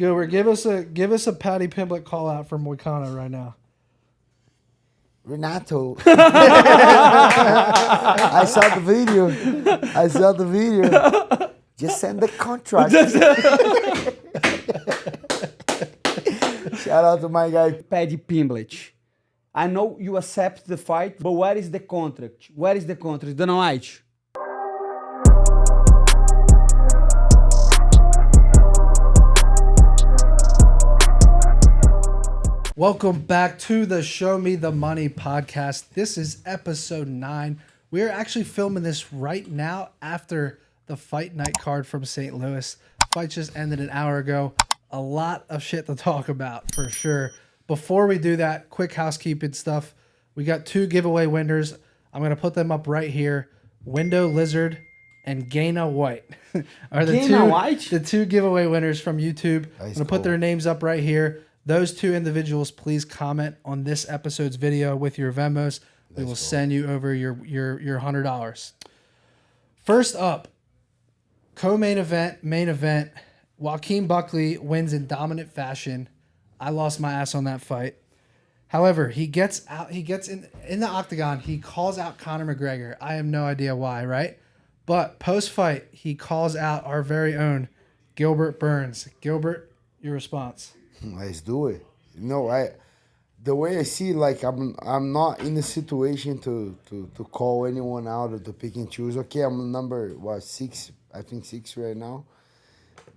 Gilbert, give us a Paddy Pimblett call out for Moicano right now. Renato. I saw the video. Just send the contract. Shout out to my guy. Paddy Pimblett. I know you accept the fight, but where is the contract? Where is the contract? Dana White. Welcome back to the Show Me the Money podcast. This is episode 9. We are actually filming this right now after the fight night card from St. Louis. Fight just ended an hour ago. A lot of shit to talk about for sure. Before we do that, quick housekeeping stuff. We got 2 giveaway winners. I'm going to put them up right here. Window Lizard and Gaina White are the two giveaway winners from YouTube. I'm going to put their names up right here. Those 2 individuals, please comment on this episode's video with your Venmos. We will send you over your $100. First up, main event. Joaquin Buckley wins in dominant fashion. I lost my ass on that fight. However, he gets out. He gets in the octagon. He calls out Conor McGregor. I have no idea why, right? But post-fight, he calls out our very own Gilbert Burns. Gilbert, your response? Let's do it. The way I see, like I'm not in a situation to call anyone out or to pick and choose. Okay, I'm number 6. I think 6 right now.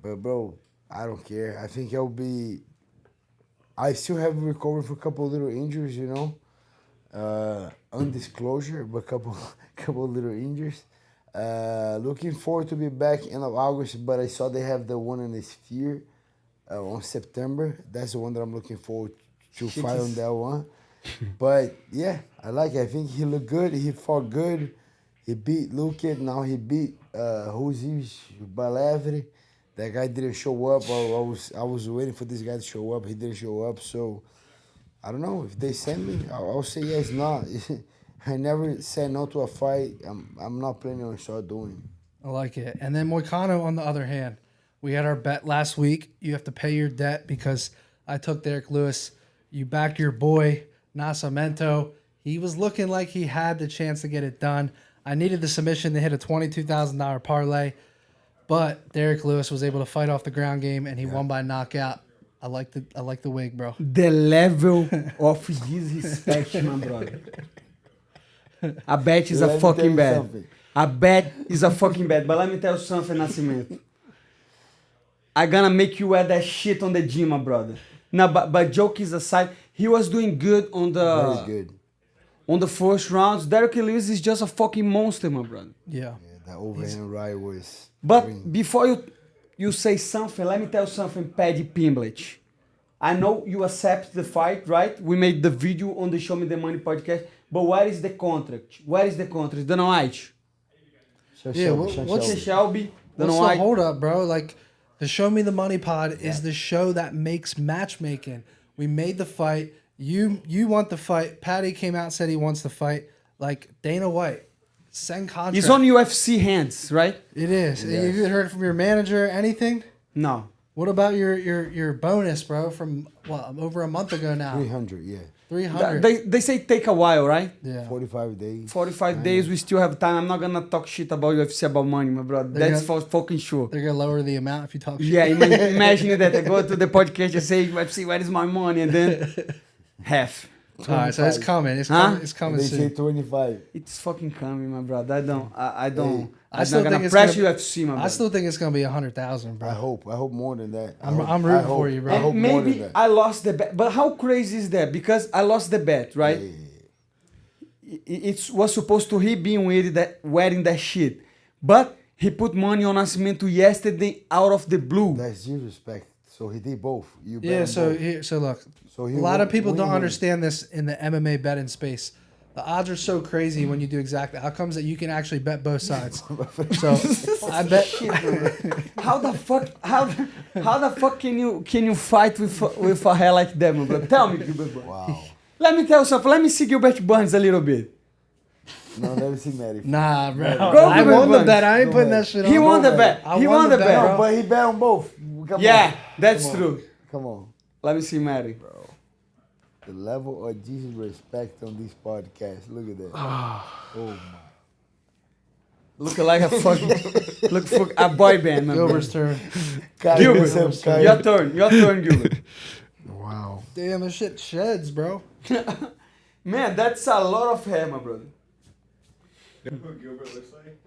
But bro, I don't care. I think I still have recovered for a couple of little injuries, undisclosure, but couple little injuries. Looking forward to be back end of August, but I saw they have the one in the Sphere on September. That's the one that I'm looking forward to fight on that one. But yeah, I like it. I think he looked good. He fought good. He beat Luque. Now he beat Usyk Balevre. That guy didn't show up. I was waiting for this guy to show up. He didn't show up. So, I don't know. If they send me, I'll say yes. Not. I never said no to a fight. I'm not planning on start doing it. I like it. And then Moicano, on the other hand, we had our bet last week. You have to pay your debt because I took Derrick Lewis. You backed your boy, Nascimento. He was looking like he had the chance to get it done. I needed the submission to hit a $22,000 parlay. But Derrick Lewis was able to fight off the ground game, and he won by knockout. I like the wig, bro. The level of disrespect, my brother. A bet is a fucking bet. A bet is a fucking bet. But let me tell you something, Nascimento. I'm gonna make you wear that shit on the gym, my brother. No, but jokes aside, he was doing good on the first rounds. Derrick Lewis is just a fucking monster, my brother. Yeah. That overhand right was... But before you say something, let me tell you something, Paddy Pimblett. I know you accept the fight, right? We made the video on the Show Me the Money podcast. But where is the contract? Where is the contract? Dana White. What's the Shelby? What's the hold up, bro? Like, the Show Me the Money pod is the show that makes matchmaking. We made the fight. You want the fight. Paddy came out and said he wants the fight. Like, Dana White. Send contract. It's on UFC hands, right? It is. Yes. You heard from your manager anything? No. What about your bonus, bro, from over a month ago now? 300, yeah. 300. They say take a while, right? Yeah. 45 days. 45 days, we still have time. I'm not gonna talk shit about UFC about money, my brother. That's for fucking sure. They're gonna lower the amount if you talk shit. Yeah, imagine that. I go to the podcast and say, UFC, where is my money? And then half. All right, so it's coming. It's coming they soon. say 25. It's fucking coming, my brother. I'm I still not think gonna it's press UFC, my brother. I still think it's gonna be 100,000, bro. I hope more than that. I'm rooting for you, bro. I hope more than maybe that. I lost the bet, but how crazy is that? Because I lost the bet, right? It was supposed to he being wearing that shit, but he put money on Nascimento yesterday out of the blue. That's disrespect. So he did both. So look. So a lot of people don't understand this in the MMA betting space. The odds are so crazy when you do exactly outcomes that you can actually bet both sides. So I bet. How the fuck can you fight with a hair like that, my brother? Tell me, Gilbert. Wow. Let me tell you something. Let me see Gilbert Burns a little bit. No, never see Menifield. Nah, bro. Go I won the bet. I ain't putting that shit on. He won the bet. He won the bet. No, but he bet on both. Yeah, that's true. Come on. Let me see, Matty. The level of disrespect on this podcast. Look at that. Oh my. Looking like a fucking a boy band, man. Gilbert's turn. Gilbert, your turn, Gilbert. Wow. Damn, this shit sheds, bro. Man, that's a lot of hair, my brother. What Gilbert looks like?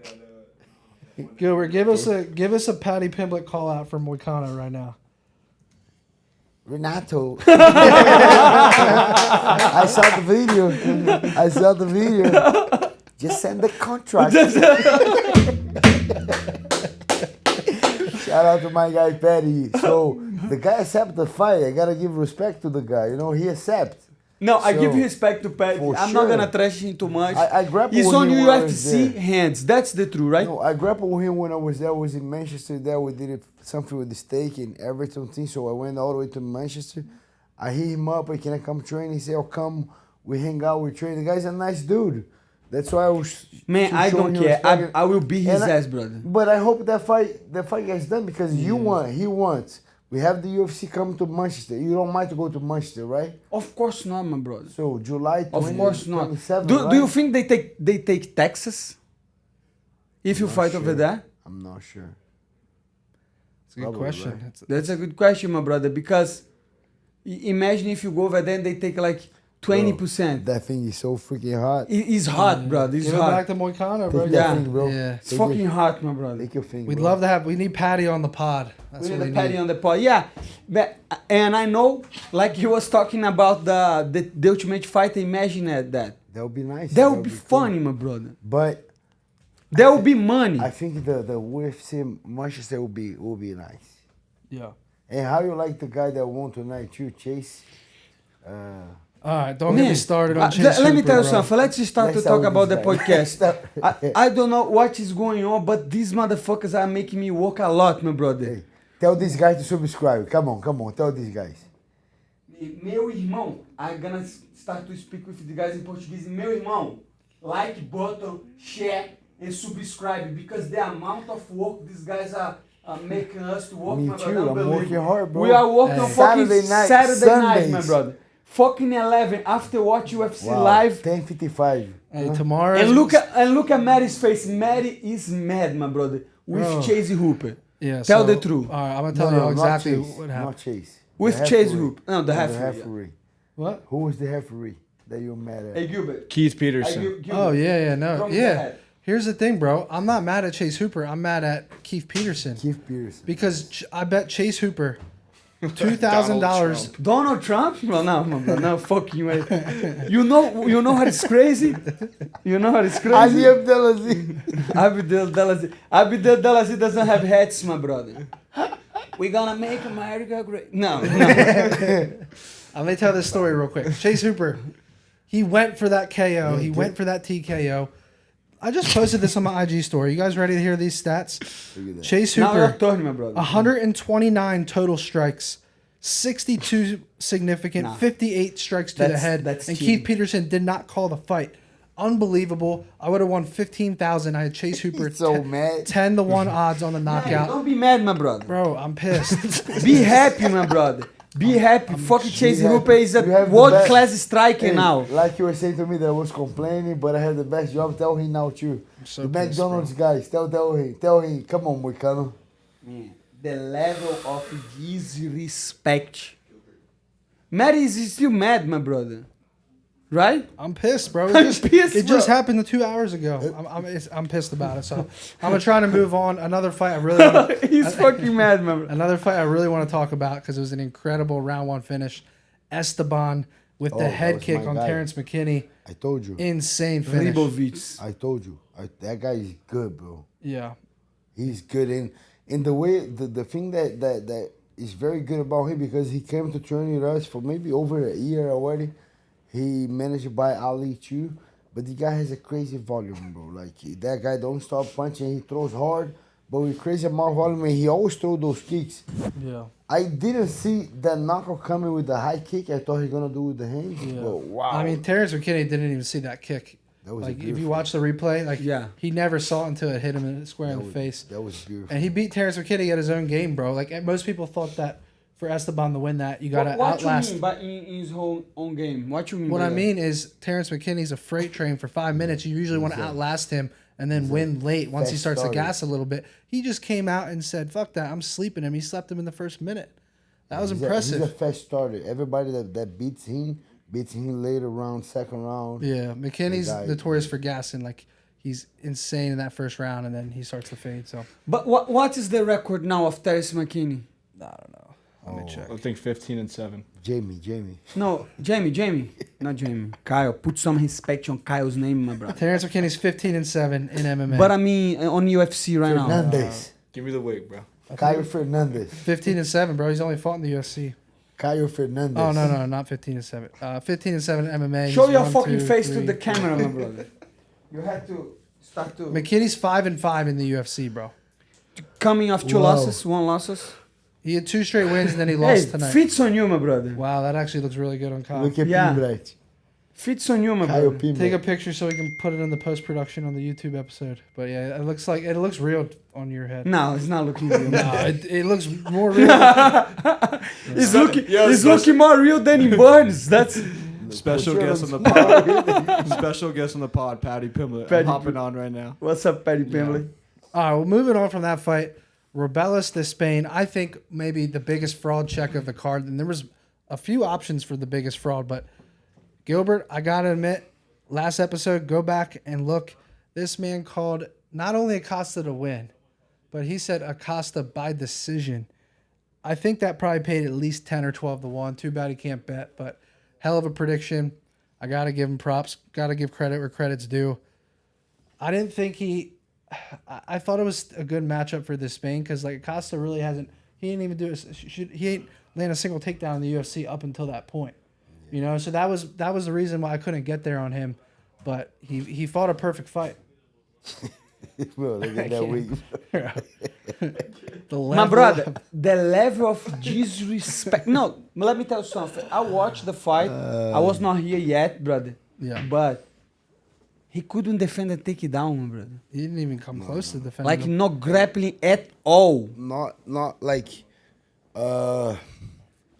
That, Gilbert, give us a Paddy Pimblett call out from Moicano right now. Renato. I saw the video. Just send the contract. Shout out to my guy Paddy. So the guy accepted the fight. I gotta give respect to the guy. You know, he accepts. No, I give respect to Paddy. I'm not gonna trash him too much. I grappled He's with on him when I was UFC there. hands. That's the truth, right? No, I grappled with him when I was there. I was in Manchester there. We did something with the steak and Everton thing. So I went all the way to Manchester. I hit him up. Can I come train? He said, "I'll come." We hang out. We train. The guy's a nice dude. That's why I was. Man, I don't care. I will beat his And ass, brother. But I hope that fight gets done because you want. He wants. We have the UFC coming to Manchester. You don't mind to go to Manchester, right? Of course not, my brother. So July 20, Of course not. 27, Do right? you think they take Texas? If you Not fight sure. over there? I'm not sure. It's a good Probably, question. right? That's a good question, my brother, because imagine if you go over there and they take like 20%. That thing is so freaking hot. It's hot, brother. It's Give it back hot. to Moicano, bro. Take Yeah. that thing, bro. Yeah. It's fucking hot, my brother. Take your finger. We'd bro. love to have. We need Paddy on the pod. That's We what need we a Paddy need. on the pod. Yeah. And I know, like he was talking about the Ultimate Fighter, imagine that. That would be nice. That would be cool. funny, my brother. But That would be money. I think the UFC Manchester will be nice. Yeah. And how you like the guy that won tonight too, Chase? All right, don't get me started on Chase Let me Hooper, tell you bro. something. Let's just start Let's to start talk with about the this guy. podcast. I don't know what is going on, but these motherfuckers are making me work a lot, my brother. Hey, tell these guys to subscribe. Come on. Tell these guys. Meu irmão, I'm gonna start to speak with the guys in Portuguese. Meu irmão, like button, share, and subscribe because the amount of work these guys are making us to work, Me my too. brother. I'm Unbelievable. working hard, bro. We are working on fucking Saturday night, Saturday night, my Sundays. brother. Fucking 11 after watch UFC Wow, live. 10:55. Hey, tomorrow. And look at Maddie's face. Maddie is mad, my brother, with Bro. Chase Hooper. Yeah. Tell so, the truth. All right, I'm gonna tell you not exactly Chase, what happened. Not Chase. With The Chase referee. Hooper. No, the No, referee. What? Who was the referee that you were mad at? Hey, Gilbert. Keith Peterson. Oh yeah, no, From the yeah. head. Here's the thing, bro. I'm not mad at Chase Hooper. I'm mad at Keith Peterson Keith Peterson. because I bet Chase Hooper $2,000. Donald Trump? Well, no, my brother. No, fuck you. You know how it's crazy? You know how it's Ali crazy? Abdelaziz. Abdel Delazi doesn't have hats, my brother. We're gonna make America great. No. Let me tell this story real quick. Chase Hooper, he went for that KO. He went for that TKO. I just posted this on my IG story. You guys ready to hear these stats? Look at that. Chase Now your Hooper, turn, my brother. 129 total strikes, 62 significant, Nah. 58 strikes to the That's- head. that's And cheating. Keith Peterson did not call the fight. Unbelievable. I would have won 15,000. I had Chase Hooper He's so mad. 10-1 odds on the Hey, knockout. don't be mad, my brother. Bro, I'm pissed. Be happy, my brother. Be happy. Fucking Chase happy. Hooper is a You have the world-class best- striker Hey, now. Like you were saying to me that I was complaining, but I had the best job. Tell him now too. so the pissed, McDonald's guys, tell him. Come on, Moicano. Man, the level of disrespect. Maddie is still mad, my brother. Right? I'm pissed, bro. I'm pissed, It just bro. happened 2 hours ago. I'm pissed about it. So I'm gonna try to move on. Another fight I really want. He's fucking mad, my brother. Another fight I really want to talk about because it was an incredible round one finish. Esteban with Oh, the that head was kick my on guy. Terrance McKinney. I told you. Insane finish. Ribovics. I told you. That guy is good, bro. Yeah. He's good in the way the thing that is very good about him because he came to train with us for maybe over a year already. He managed to buy Ali too, but the guy has a crazy volume, bro. Like that guy don't stop punching. He throws hard, but with crazy amount of volume, and he always throw those kicks. Yeah. I didn't see that knockout coming with the high kick. I thought he gonna do with the hands. Yeah. But wow. I mean, Terrance McKinney didn't even see that kick. That was Like if beautiful. you watch the replay, like Yeah. he never saw it until it hit him square in the face. That was beautiful. And he beat Terrance McKinney at his own game, bro. Like most people thought that for Esteban to win that, you got to outlast. What you mean by in his own game? What you mean? What by I that? mean is Terrance McKinney's a freight train for 5 minutes. You usually want to outlast him and then win late once he fast starts to starter. gas a little bit. He just came out and said, "Fuck that, I'm sleeping him." He slept him in the first minute. That was impressive. He's a fast starter. Everybody that beats him later round, second round. Yeah, McKinney's guy- notorious for gassing. Like he's insane in that first round, and then he starts to fade. So But what is the record now of Terrance McKinney? I don't know. Let me check. I think 15-7. Jamie. No, Jamie, not Jamie. Kyle, put some respect on Kyle's name, my brother. Terrance McKinney's 15-7 in MMA. But I mean, on UFC right now. Fernandez. Give me the weight, bro. Caio Fernandez. 15-7, bro. He's only fought in the UFC. Caio Fernandez. Oh no, not 15-7. 15-7 in MMA. Show He's your 1, fucking 2, face to 3. the camera, my brother. You have to start to McKinney's 5-5 in the UFC, bro. coming off two Wow. losses, one losses. He had 2 straight wins and then he Hey, lost tonight. fits on you, my brother. Wow, that actually looks really good on Kyle. Look at Yeah. Pimblett. Fits on you, my Caio brother. Pimblett. Take a picture so we can put it in the post production on the YouTube episode. But yeah, it looks real on your head. No, it's not looking real. No, it looks more real. It's looking, Yeah, it's special- looking more real than in Burns. That's Special For sure guest on the looks pod. Special guest on the pod, Paddy Pimblett. Paddy I'm hopping on right now. what's up, Paddy Pimblett. All right, well, moving on from that fight, Rebellis Despaigne, I think maybe the biggest fraud check of the card. And there was a few options for the biggest fraud, but Gilbert, I got to admit, last episode, go back and look. This man called not only Acosta to win, but he said Acosta by decision. I think that probably paid at least 10 or 12 to 1. Too bad he can't bet, but hell of a prediction. I got to give him props. Got to give credit where credit's due. I didn't think I thought it was a good matchup for Despaigne because like Acosta really hasn't. He ain't even he ain't land a single takedown in the UFC up until that point. You know, so that was the reason why I couldn't get there on him. But he fought a perfect fight. Bro, look at that week. The My level brother, of- the level of disrespect. No, let me tell you something. I watched the fight. I was not here yet, brother. Yeah. But he couldn't defend a takedown, my brother. he didn't even come close to defending Like him. not grappling at all. Not like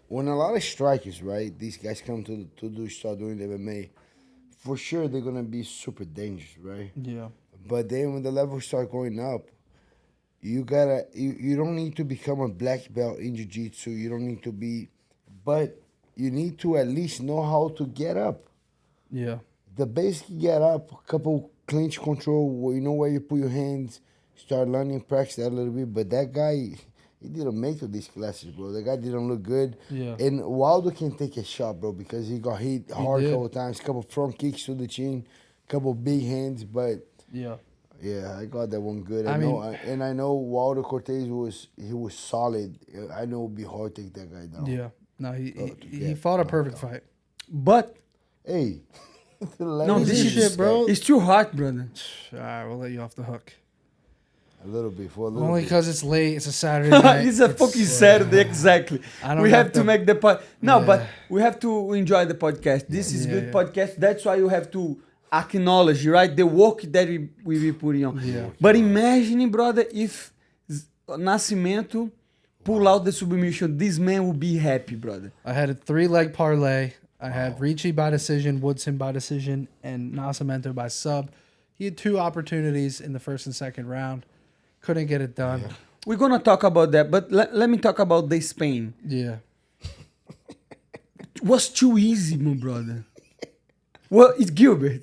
when a lot of strikers, right? These guys come to start doing MMA. For sure, they're gonna be super dangerous, right? Yeah. But then when the levels start going up, you don't need to become a black belt in jiu-jitsu. You don't need to be, but you need to at least know how to get up. Yeah. The basic get up, a couple clinch control, where you know where you put your hands, start learning, practice that a little bit. But that guy, he didn't make it these classes, bro. The guy didn't look good. Yeah. And Waldo can take a shot, bro, because he got hit hard a did. couple times, couple front kicks to the chin, couple big hands, but Yeah. yeah, I got that one good. I I know, mean- and I know Waldo Cortez was solid. I know it'd be hard to take that guy down. Yeah. No, he yeah. fought a perfect fight. But Hey, no, Easy this shit, is bro. It's too hot, brother. All right, we'll let you off the hook. A little bit for a little Only bit. because it's late. It's a Saturday night. It's a fucking Saturday, exactly. I don't We got have to the- make the pod. No, Yeah. but we have to enjoy the podcast. This is Yeah, good yeah. podcast. That's why you have to acknowledge, right, the work that we be putting on. Yeah. But imagine, brother, if Nascimento pull out the submission, this man will be happy, brother. I had a 3-leg parlay. I had Ricci by decision, Woodson by decision, and Nascimento by sub. He had 2 opportunities in the first and second round. Couldn't get it done. We're gonna talk about that, but let me talk about the Spain. Yeah. It was too easy, my brother. Well, it's Gilbert.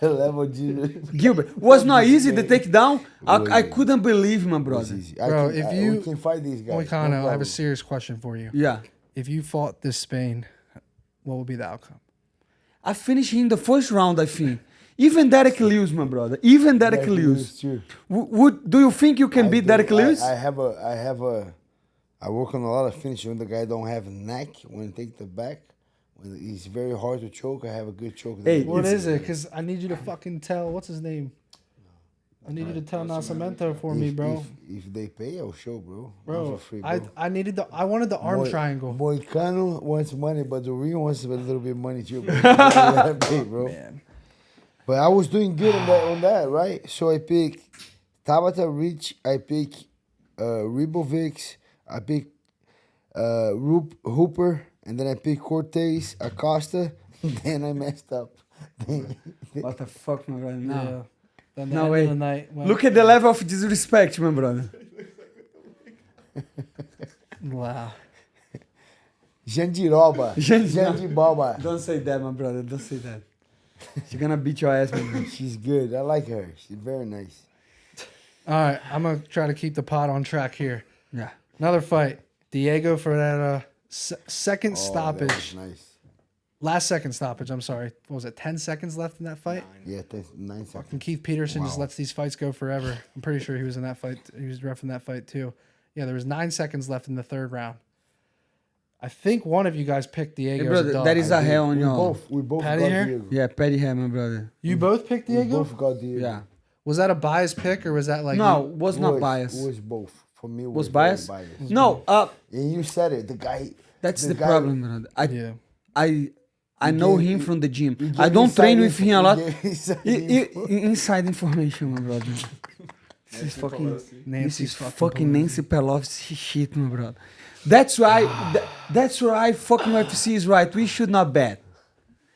The level Jesus. Gilbert. Was not easy to take down. I Wasn't. couldn't believe, my It's brother. easy. Bro, we can fight these guys. Moicano, no I have a problem. serious question for you. Yeah. If you fought this Spain, what would be the outcome? I finished in the first round, I think. Even Derrick Lewis, my brother. Even Derrick Derrick Lewis. too. Do you think you can I beat do. Derrick Lewis? I work on a lot of finishing when the guy don't have a neck when he take the back. When he's very hard to choke, I have a good choke. Hey, What It's- is it? Because I need you to fucking tell. What's his name? I need you to tell Nascimento for me, bro. If they pay, I'll show, bro. Bro, For free, I wanted the arm triangle. Moicano wants money, but the real wants a little bit of money too, bro. Pay, bro. Man. But I was doing good on that, right? So I picked Tabata Rich, I picked Ribovics, I picked Hooper, and then I picked Cortez, Acosta, then I messed up. What the fuck, my brother? No. Yeah. Then the No end way. of the night went, Look at the level of disrespect, my brother. Wow. Jandiroba. Jandiroba. Don't say that, my brother. Don't say that. She's gonna beat your ass, man. She's good. I like her. She's very nice. All right, I'm gonna try to keep the pot on track here. Yeah. Another fight. Diego for that second That stoppage. was nice. Last second stoppage, I'm sorry. What was it, 10 seconds left in that fight? Yeah, 9 And seconds. Keith Peterson just Wow. lets these fights go forever. I'm pretty sure he was in that fight. He was reffing that fight too. Yeah, there was 9 seconds left in the third round. I think one of you guys picked Diego. Hey, as a brother, dog. that is a hell on We your. both Patty got here? Diego. Yeah, Paddy hair, my brother. You both picked We Diego? both got Diego. Yeah. Was that a biased pick or was that like No, you- was not biased. It was both. For me, it Was very biased? biased. No, And you said it. The guy. that's the guy- problem, brother. Yeah. I know gave- him from the gym. you I gave don't inside train with him a lot. you gave inside Inside information, my brother. This is fucking this Nancy's is fucking fucking Nancy Pelosi shit, my brother. That's why. That's why fucking UFC is right. We should not bet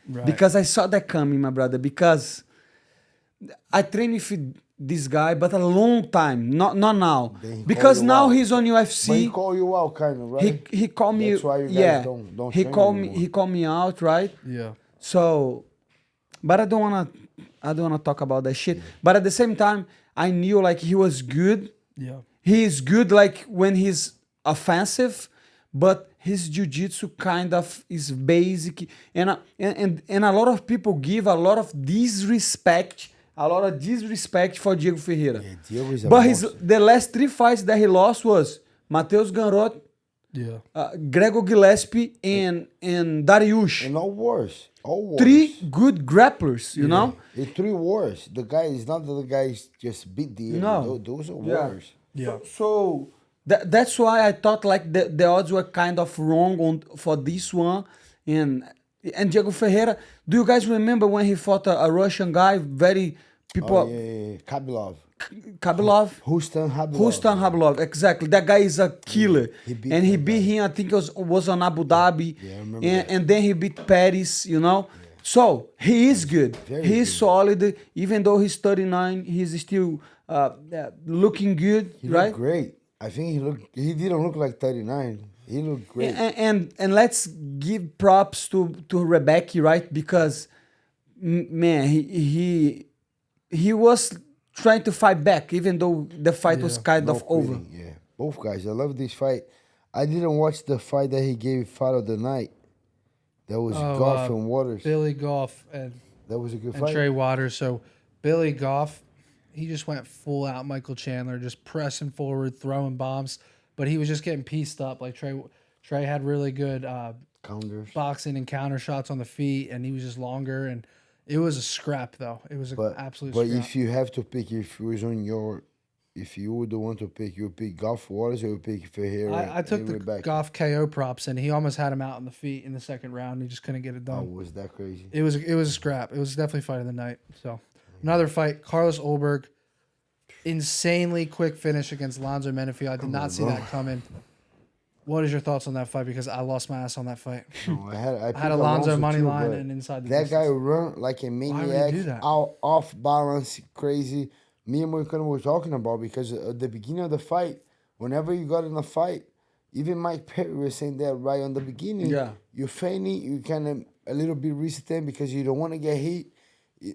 Right. because I saw that coming, my brother. Because I train with this guy, but a long time, not now. Then he Because call you now out. he's on But he UFC. call you out, kind of, right? He called me. That's why you guys Yeah, don't he train called me. anymore. He called me out, right? Yeah. So, but I don't wanna talk about that shit. But at the same time, I knew like he was good. Yeah. He is good like when he's offensive, but his jiu-jitsu kind of is basic. And a lot of people give a lot of disrespect for Diego Ferreira. Yeah, Diego is a But monster. the last 3 fights that he lost was Matheus Gamrot, Yeah. Gregor Gillespie, and Dariush. And all wars. All wars. 3 good grapplers, you know? In 3 wars. The guy is not the guys just beat Diego. No. Those are Yeah. wars. Yeah. So that's why I thought like the odds were kind of wrong for this one. And Diego Ferreira, do you guys remember when he fought a Russian guy? Oh, yeah. Kabilov. Kabilov? Rustam Habilov. Rustam Habilov, exactly. That guy is a killer. He beat And he that beat him, I think it was on Abu Dhabi. Yeah, I remember and, that. and then he beat Paris, you know? So he is good. Very He is good. solid. Even though he's 39, he's still looking good, He right? looked great. I think he didn't look like 39. He looked great. And let's give props to Rebecca, right? Because man, he was trying to fight back, even though the fight was kind No of over. quitting, yeah. Both guys. I love this fight. I didn't watch the fight that he gave fight of the night. That was Goff and Waters. Billy Goff and That was a good and fight. Trey Waters. So Billy Goff, he just went full out Michael Chandler, just pressing forward, throwing bombs, but he was just getting pieced up. Like Trey had really good Counters. boxing and counter shots on the feet, and he was just longer. And it was a scrap, though. It was an absolute But scrap. if you have to pick, if you would want to pick, you would pick Goff Waters or you would pick Ferreira. I took and the Rebecca. Goff KO props, and he almost had him out in the feet in the second round. He just couldn't get it Oh, done. was that crazy? It was a scrap. It was definitely fight of the night. So another fight, Carlos Ulberg, insanely quick finish against Alonzo Menifield. I did not see that coming. What is your thoughts on that fight? Because I lost my ass on that fight. No, I I picked had Alonzo money too, line but and inside the that distance. guy run like a would he maniac, do that? off balance, crazy. Me and Moicano were talking about because at the beginning of the fight, whenever you got in a fight, even Mike Perry was saying that right on the beginning. Yeah. You're feigning, you kind of a little bit resistant because you don't want to get hit.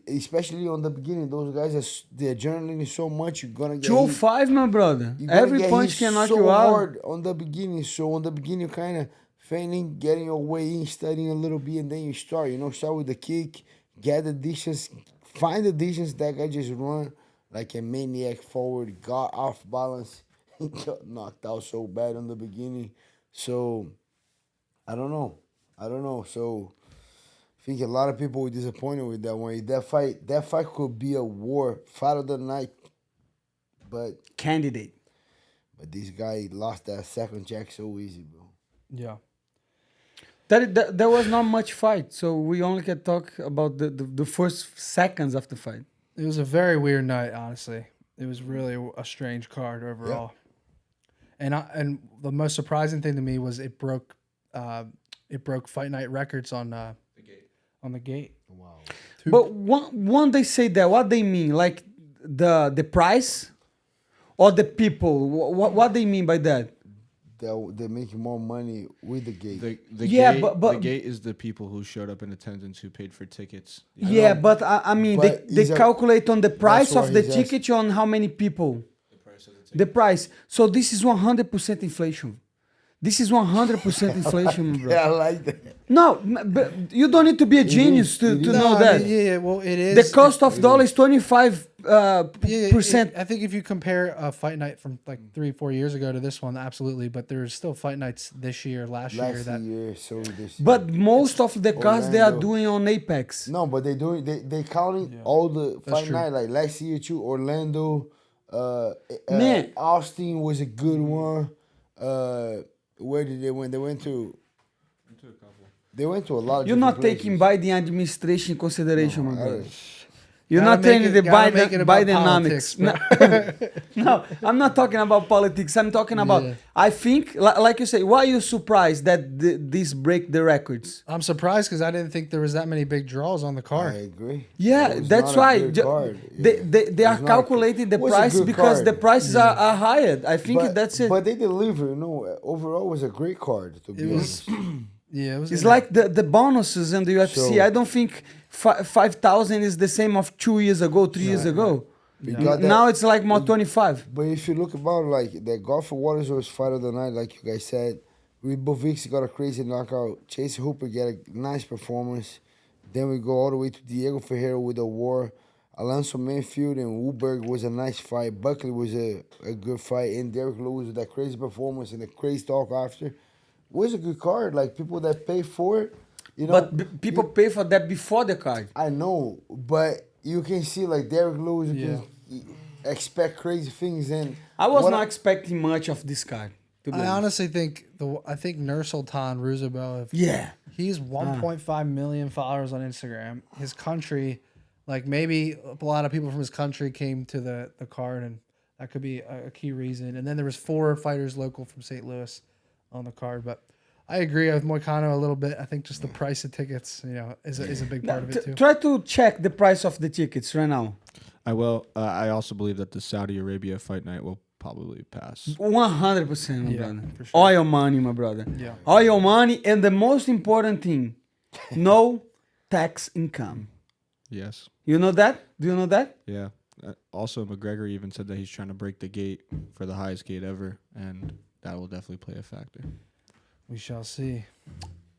Especially on the beginning, those guys the adrenaline is so much you're gonna get hit. 205, my brother. You're gonna Every get punch hit can knock so you out. hard on the beginning. So on the beginning, kind of feigning, getting your way in, studying a little bit, and then you start. Start with the kick, get the distance, find the distance. That guy just run like a maniac forward, got off balance, he got knocked out so bad on the beginning. So I don't know. So I think a lot of people were disappointed with that one. That fight could be a war, fight of the night, but Candidate. this guy lost that second check so easy, bro. Yeah. There was not much fight, so we only can talk about the first seconds of the fight. It was a very weird night, honestly. It was really a strange card overall. Yeah. And the most surprising thing to me was it broke fight night records on the gate. Wow. But when they say that, what they mean? Like the price or the people? What they mean by that? They're making more money with the gate. The Yeah, gate, but the gate is the people who showed up in attendance who paid for tickets. Yeah, but I mean, But they calculate on the price what of the he's ticket on how many people. The price of the ticket. The price. So this is 100% inflation. This is 100% inflation, bro. Yeah, I like that. No, but you don't need to be a genius to know that. Well, it is. The cost of dollar is 25%. I think if you compare a fight night from like 3-4 years ago to this one, absolutely. But there's still fight nights this year, last year. This year. But most of the cards they are Orlando. doing on Apex. No, but they counting all the fight true. night. Like last year too, Orlando, Man. Austin was a good one. Where did they went? They went to a couple. They went to a lot of You're different not taking places. Biden administration in consideration, my brother. I- You're Gotta not make taking it- the gotta make it about Bidenomics. politics, No, I'm not talking about politics. I'm talking about. Yeah. I think, like you say, why are you surprised that this break the records? I'm surprised because I didn't think there was that many big draws on the I card. agree. Yeah, It was that's not a why good card. they It are was not a- calculating the it was a price good because card. the prices are higher. I think But, that's it. But they deliver. Overall, it was a great card. To be It was. honest. Yeah, it was. It's like the bonuses in the UFC. So- I don't think 5,000 is the same of 2 years ago, 3 years ago. You got that- Now it's like more 25. But if you look about like the Golf Waters was fight of the night, like you guys said, Ribovics got a crazy knockout. Chase Hooper got a nice performance. Then we go all the way to Diego Ferreira with a war. Alonzo Menifield and Ulberg was a nice fight. Buckley was a good fight. And Derrick Lewis with that crazy performance and the crazy talk after. Was a good card. Like people that pay for it, you know. But people pay for that before the card. I know, but you can see like Derrick Lewis, you can expect crazy things. And I was what not expecting much of this card. To be I honest. honestly think Nursultan Ruziboev. Yeah. He's 1.5 million followers on Instagram. His country, like maybe a lot of people from his country came to the card, and that could be a key reason. And then there was 4 fighters local from St. Louis on the card. But I agree with Moicano a little bit. I think just the price of tickets, is a big part of it too. Try to check the price of the tickets right now. I will. I also believe that the Saudi Arabia fight night will probably pass. 100%, my brother. for sure. Oil money, my brother. Yeah. Oil money, and the most important thing, no tax income. Yes. You know that? Do you know that? Yeah. Also, McGregor even said that he's trying to break the gate for the highest gate ever, and that will definitely play a factor. We shall see.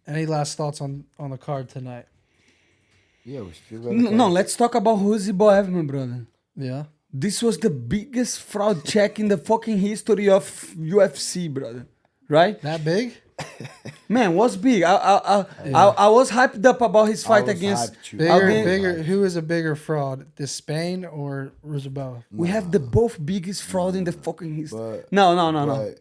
Any last thoughts on the card tonight? yeah, we still got No, let's talk about Ruziboev, my brother. Yeah. This was the biggest fraud check in the fucking history of UFC, brother. Right? That big? Man, was big. I was hyped up about his fight was against. hyped too. Bigger. Who is a bigger fraud, Despaigne or Ruziboev? We have the both biggest fraud in the fucking history. But- No. But,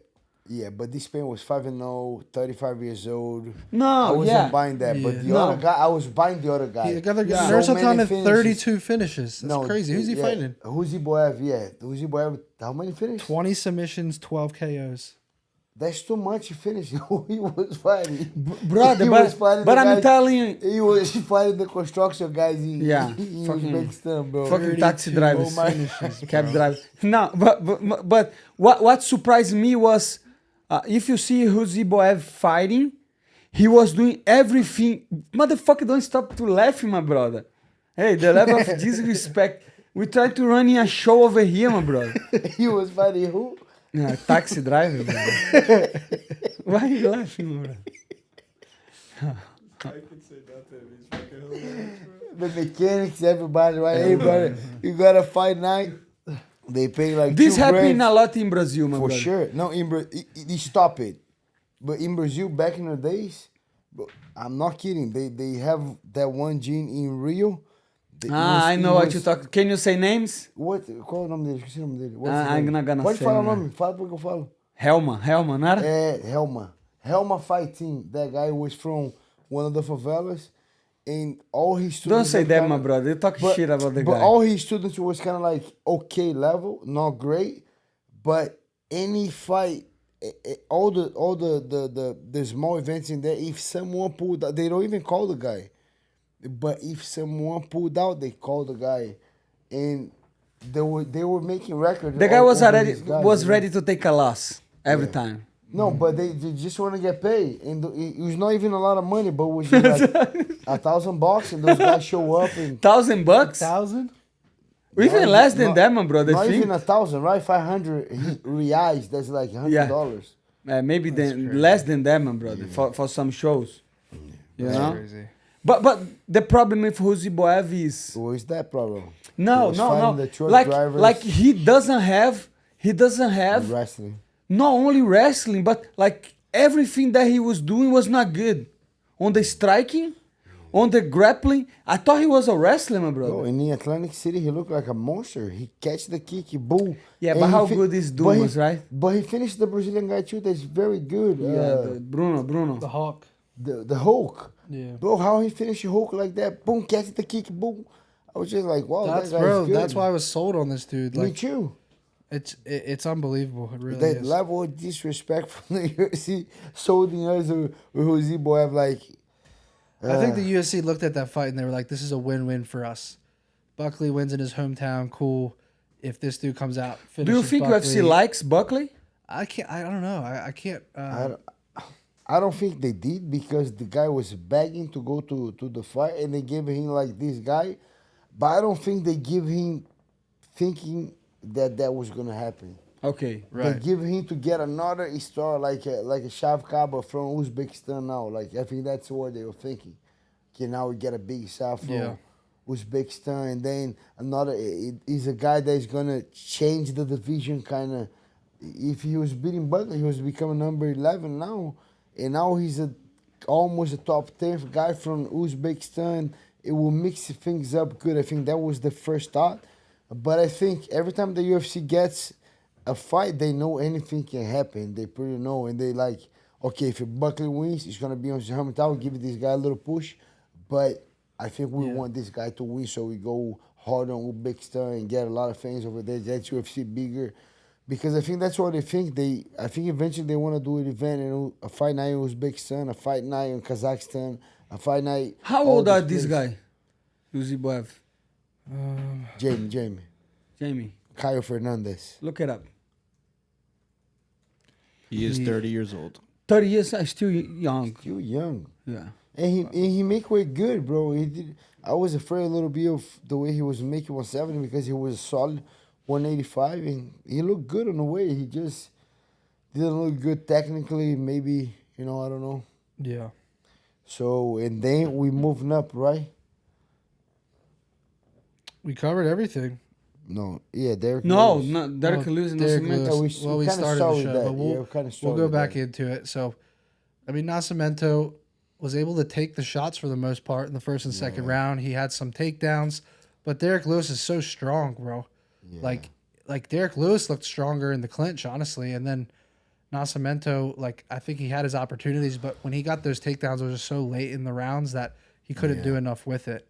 yeah, but this Spain was 5-0, 35 years old. No, I wasn't yeah. buying that, but Yeah. the No. other guy, I was buying the other guy. The other Yeah. guy, So Nursultan many had finishes. 32 finishes. That's crazy. Who's he fighting? Ruziboev, yeah. Ruziboev, how many finishes? 20 submissions, 12 KOs. That's too much finish. He was fighting. Brother, He was fighting but the I'm guys- telling you, He was fighting the construction guys. Yeah, He fucking- Uzbekistan, bro. fucking taxi 32 drivers, finishes, cab bro. drivers. No, but what surprised me was if you see Ruziboev fighting, he was doing everything. Motherfucker, don't stop to laugh, my brother. Hey, the level of disrespect. We tried to run in a show over here, my brother. He was fighting who? Yeah, taxi driver, brother. Why are you laughing, my brother? I can say nothing. He's fucking hilarious. The mechanics, everybody, right? Hey, brother, you got a fight night. They pay like This $2,000 happened a lot in Brazil, my for brother. sure. No, they stop it. But in Brazil, back in the days, bro, I'm not kidding. They have that one gene in Rio. I know what you're talking. Can you say names? What? Qual é o nome dele? Esqueci o nome dele. What's his I'm name? not gonna Pode say, falar o man. nome. Fala porque eu falo. Helma, não era? É, Helma. Helma Fight Team. That guy was from one of the favelas, and all his students. Don't say that, kinda, my brother. You talk shit about the but guy. all his students was kind of like okay level, not great, but any fight, all the small events in there. If someone pulled out, they don't even call the guy, but if someone pulled out, they call the guy, and they were making records. The guy was over already this guy, ready to take a loss every time. No, but they just want to get paid, and it was not even a lot of money, but it was just like $1,000, and those guys show up and $1,000? 1,000? Even less than that, my brother. not think. even 1,000, right? 500 reais. That's like $100. Maybe then less than that, my brother, for some shows. You That's know. crazy. But the problem with Ribovics is What is that problem? no. He was fighting the truck Like drivers he doesn't have in wrestling. not only wrestling, but like everything that he was doing was not good. On the striking, on the grappling, I thought he was a wrestler, my brother. No, in the Atlantic City, he looked like a monster. He catch the kick, he boom. Yeah, And but he how good is Dumas, right? But he finished the Brazilian guy too. That's very good. The Bruno. The Hawk. The Hulk. Yeah. Bro, how he finished the Hulk like that? Boom, catch the kick, boom. I was just like, wow, That's that guy's good. That's why I was sold on this dude. Me Like too. it's unbelievable. It really That is. level of disrespect from the UFC solding us with Ziboev, like. I think the UFC looked at that fight and they were like, "This is a win-win for us." Buckley wins in his hometown. Cool. If this dude comes out, Do you finishes think Buckley, UFC likes Buckley? I can't. I don't know. I can't. I don't think they did because the guy was begging to go to the fight and they gave him like this guy, but I don't think they give him thinking that was gonna happen. Okay. Right. They give him to get another star like a Shavkaba from Uzbekistan now. Like I think that's what they were thinking. Okay, now we get a big star from Uzbekistan, and then another is a guy that is gonna change the division kind of. If he was beating Buckley, he was becoming number 11 now, and now he's almost a top 10 guy from Uzbekistan. It will mix things up good. I think that was the first thought, but I think every time the UFC gets a fight, they know anything can happen. They pretty know, and they like, okay, if Buckley wins, it's gonna be on his hometown. Give this guy a little push, but I think we want this guy to win, so we go hard on Uzbekistan and get a lot of fans over there. That's UFC bigger, because I think that's what they think. I think eventually they want to do an event in a fight night in Uzbekistan, a fight night in Kazakhstan, a fight night. How old are this guy? Ziboev. Jamie. Caio Fernandez. Look it up. He is 30 years old. 30 years, still young. Still young. Yeah. And he make weight good, bro. I was afraid a little bit of the way he was making 170 because he was solid 185 and he looked good on the way. He just didn't look good technically, maybe, I don't know. Yeah. So, and then we moving up, right? We covered everything. No, yeah, Derrick No, Lewis. not Derrick Well, Lewis. Derrick Nascimento. Lewis. we We kinda started the started show, that. but we'll, Yeah, we kinda we'll started go back that. into it. So, Nascimento was able to take the shots for the most part in the first and second round. He had some takedowns, but Derrick Lewis is so strong, bro. Yeah. Like Derrick Lewis looked stronger in the clinch, honestly, and then Nascimento, I think he had his opportunities, but when he got those takedowns, it was just so late in the rounds that he couldn't do enough with it.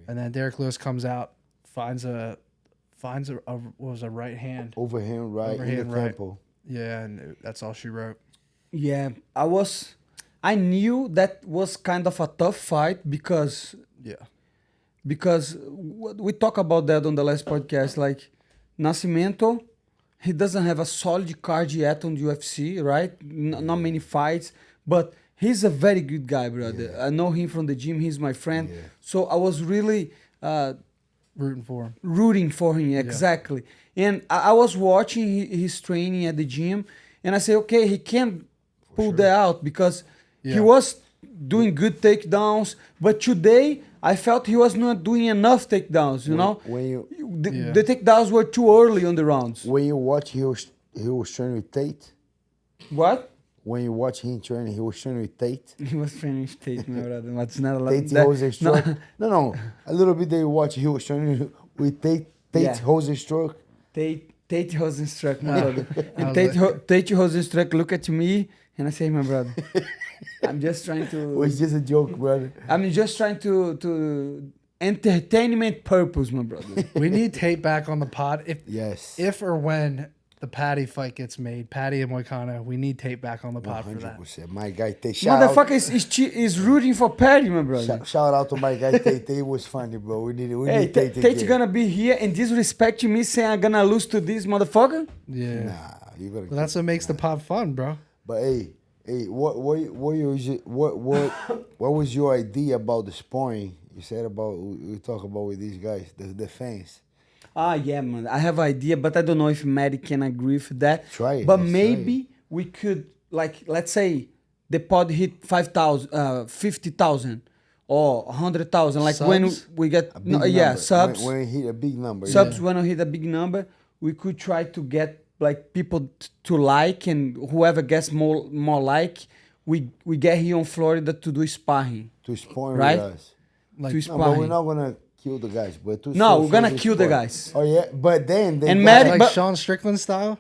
And then Derrick Lewis comes out, finds a right hand. Overhand right in Overhand the right. temple. Yeah, and that's all she wrote. Yeah, I knew that was kind of a tough fight because we talked about that on the last podcast. Like Nascimento, he doesn't have a solid card yet on the UFC, right? Not many fights, but he's a very good guy, brother. Yeah. I know him from the gym. He's my friend. Yeah. So I was really Rooting for him. Exactly. And I was watching his training at the gym, and I say, okay, he can pull that out because he was doing good takedowns, but today I felt he was not doing enough takedowns. You know, the takedowns were too early on the rounds. When you watch, he was training with Tate. What? When you watch him training, he was training with Tate. He was training with Tate, my brother. But it's not a lot. Tate Rosenstruck. No. A little bit they watch. He was training with Tate Rosenstruck. Tate Rosenstruck, my brother. And Tate Rosenstruck look at me And I say, my brother, I'm just trying It to. was just a joke, brother. I'm just trying to entertainment purpose, my brother. We need Tate back on the pod. Yes. If or when the Paddy fight gets made, Paddy and Moicano, we need Tate back on the pod for that. 100%. My guy Tate. Shout out, Motherfucker is rooting for Paddy, my brother. shout out to my guy Tate. Tate was funny, bro. We need Hey, Tate Tate again. gonna be here and disrespecting me, saying I'm gonna lose to this motherfucker. Yeah. Nah, you gotta. Well, that's what makes the pod fun, bro. But hey, what was your idea about the sparring? You said about we talk about with these guys, the fans. Ah, yeah, man. I have an idea, but I don't know if Maddie can agree with that. Try it. But let's maybe we could, like, let's say the pod hit 50,000 or 100,000. Like when Subs? we get, try it. A big number. subs. When we hit a big number. Subs, when we hit a big number, we could try to get like people to like, and whoever gets more like, we get here on Florida to do sparring. To sparring Right? with us. Like, To No, sparring. but we're not gonna kill the guys. But to No, show- we're gonna show kill the sport. guys. Oh yeah, but then they And got- Maddie- like but- Sean Strickland style?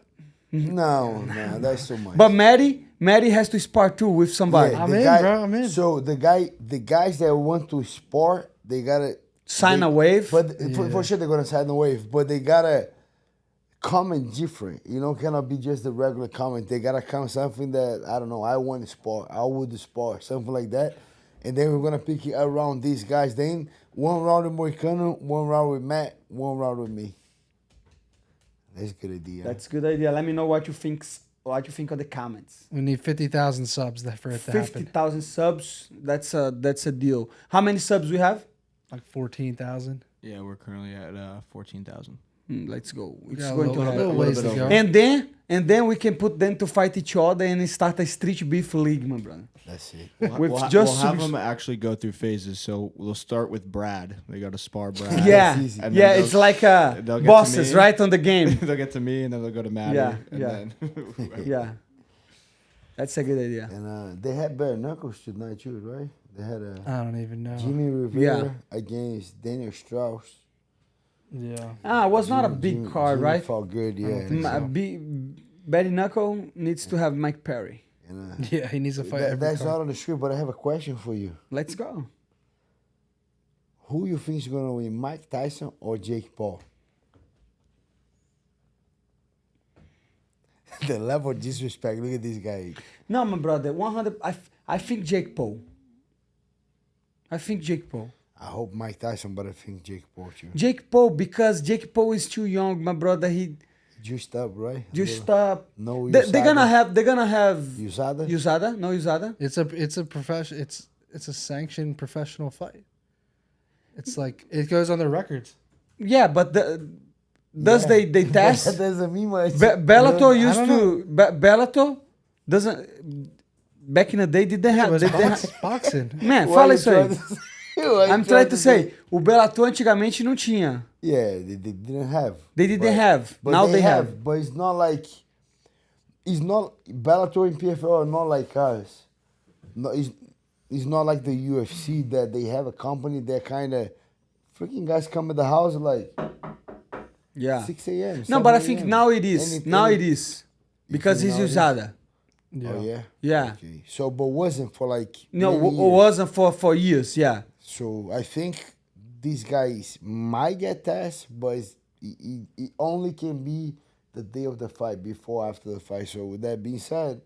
No, that's too much. But Maddie has to spar too with somebody. Yeah, I'm the in, guy- bro, I'm in. So the guys that want to spar, they gotta Sign a waive. But for sure they're gonna sign a waive. But they gotta comment different. You know, cannot be just the regular comment. They gotta comment something that I don't know. I want to spar. I would spar something like that. And then we're gonna pick it around these guys. Then one round with Moicano, one round with Matt, one round with me. That's a good idea. That's a good idea. Let me know what you think of the comments. We need 50,000 subs for it to happen. 50,000 subs. That's a deal. How many subs we have? Like 14,000. Yeah, we're currently at 14,000. Let's go. It's Yeah, a going little, to little happen. ways to bit go. over. And then we can put them to fight each other and start a street beef league, my brother. That's it. With We'll just have subs- them actually go through phases. So we'll start with Brad. They got to spar Brad. Yeah, That's easy. And yeah. then It's they'll- like they'll get to bosses, me. right on the game. They'll get to me, and then they'll go to Maddie. Yeah, and yeah. then Yeah, that's a good idea. And they had bare knuckles tonight too, right? They had a I don't even know. Jimmy Rivera against Daniel Strauss. Yeah. It was not a big card, Jimmy right? fought good, yeah. Betty Knuckle needs to have Mike Perry. And, Yeah, he needs to fight every that's card. not on the script, but I have a question for you. Let's go. Who you think is gonna win, Mike Tyson or Jake Paul? The level of disrespect. Look at this guy. No, my brother, 100. I think Jake Paul. I think Jake Paul. I hope Mike Tyson, but I think Jake Paul too. Jake Paul, because Jake Paul is too young, my brother. He Juiced up, right? just stop. No, They're USADA. gonna have USADA? USADA. No USADA. It's a profession. It's a sanctioned professional fight. It's like it goes on their records. Yeah, but does Yeah. they test? That doesn't mean much. Bellator I used don't to. Bellator doesn't. Back in the day, did they It have? was They have boxing. man, Why fala you isso aí. trying to- why you I'm trying to say, o Bellator antigamente não tinha. Yeah, they didn't have. They didn't But- have. But Now they have. But it's not like. It's not Bellator and PFL are not like us. No, it's not like the UFC that they have a company that kind of freaking guys come at the house like Yeah. 6 a.m. No, but I 7 think a.m. now it is. Anything- Now it is. Because think it's now it is? usada. Yeah. Oh yeah. Yeah. Okay. So, but wasn't for like. No, many it years. wasn't for years. Yeah. So I think these guys might get tested, but it only can be the day of the fight, before, after the fight. So with that being said,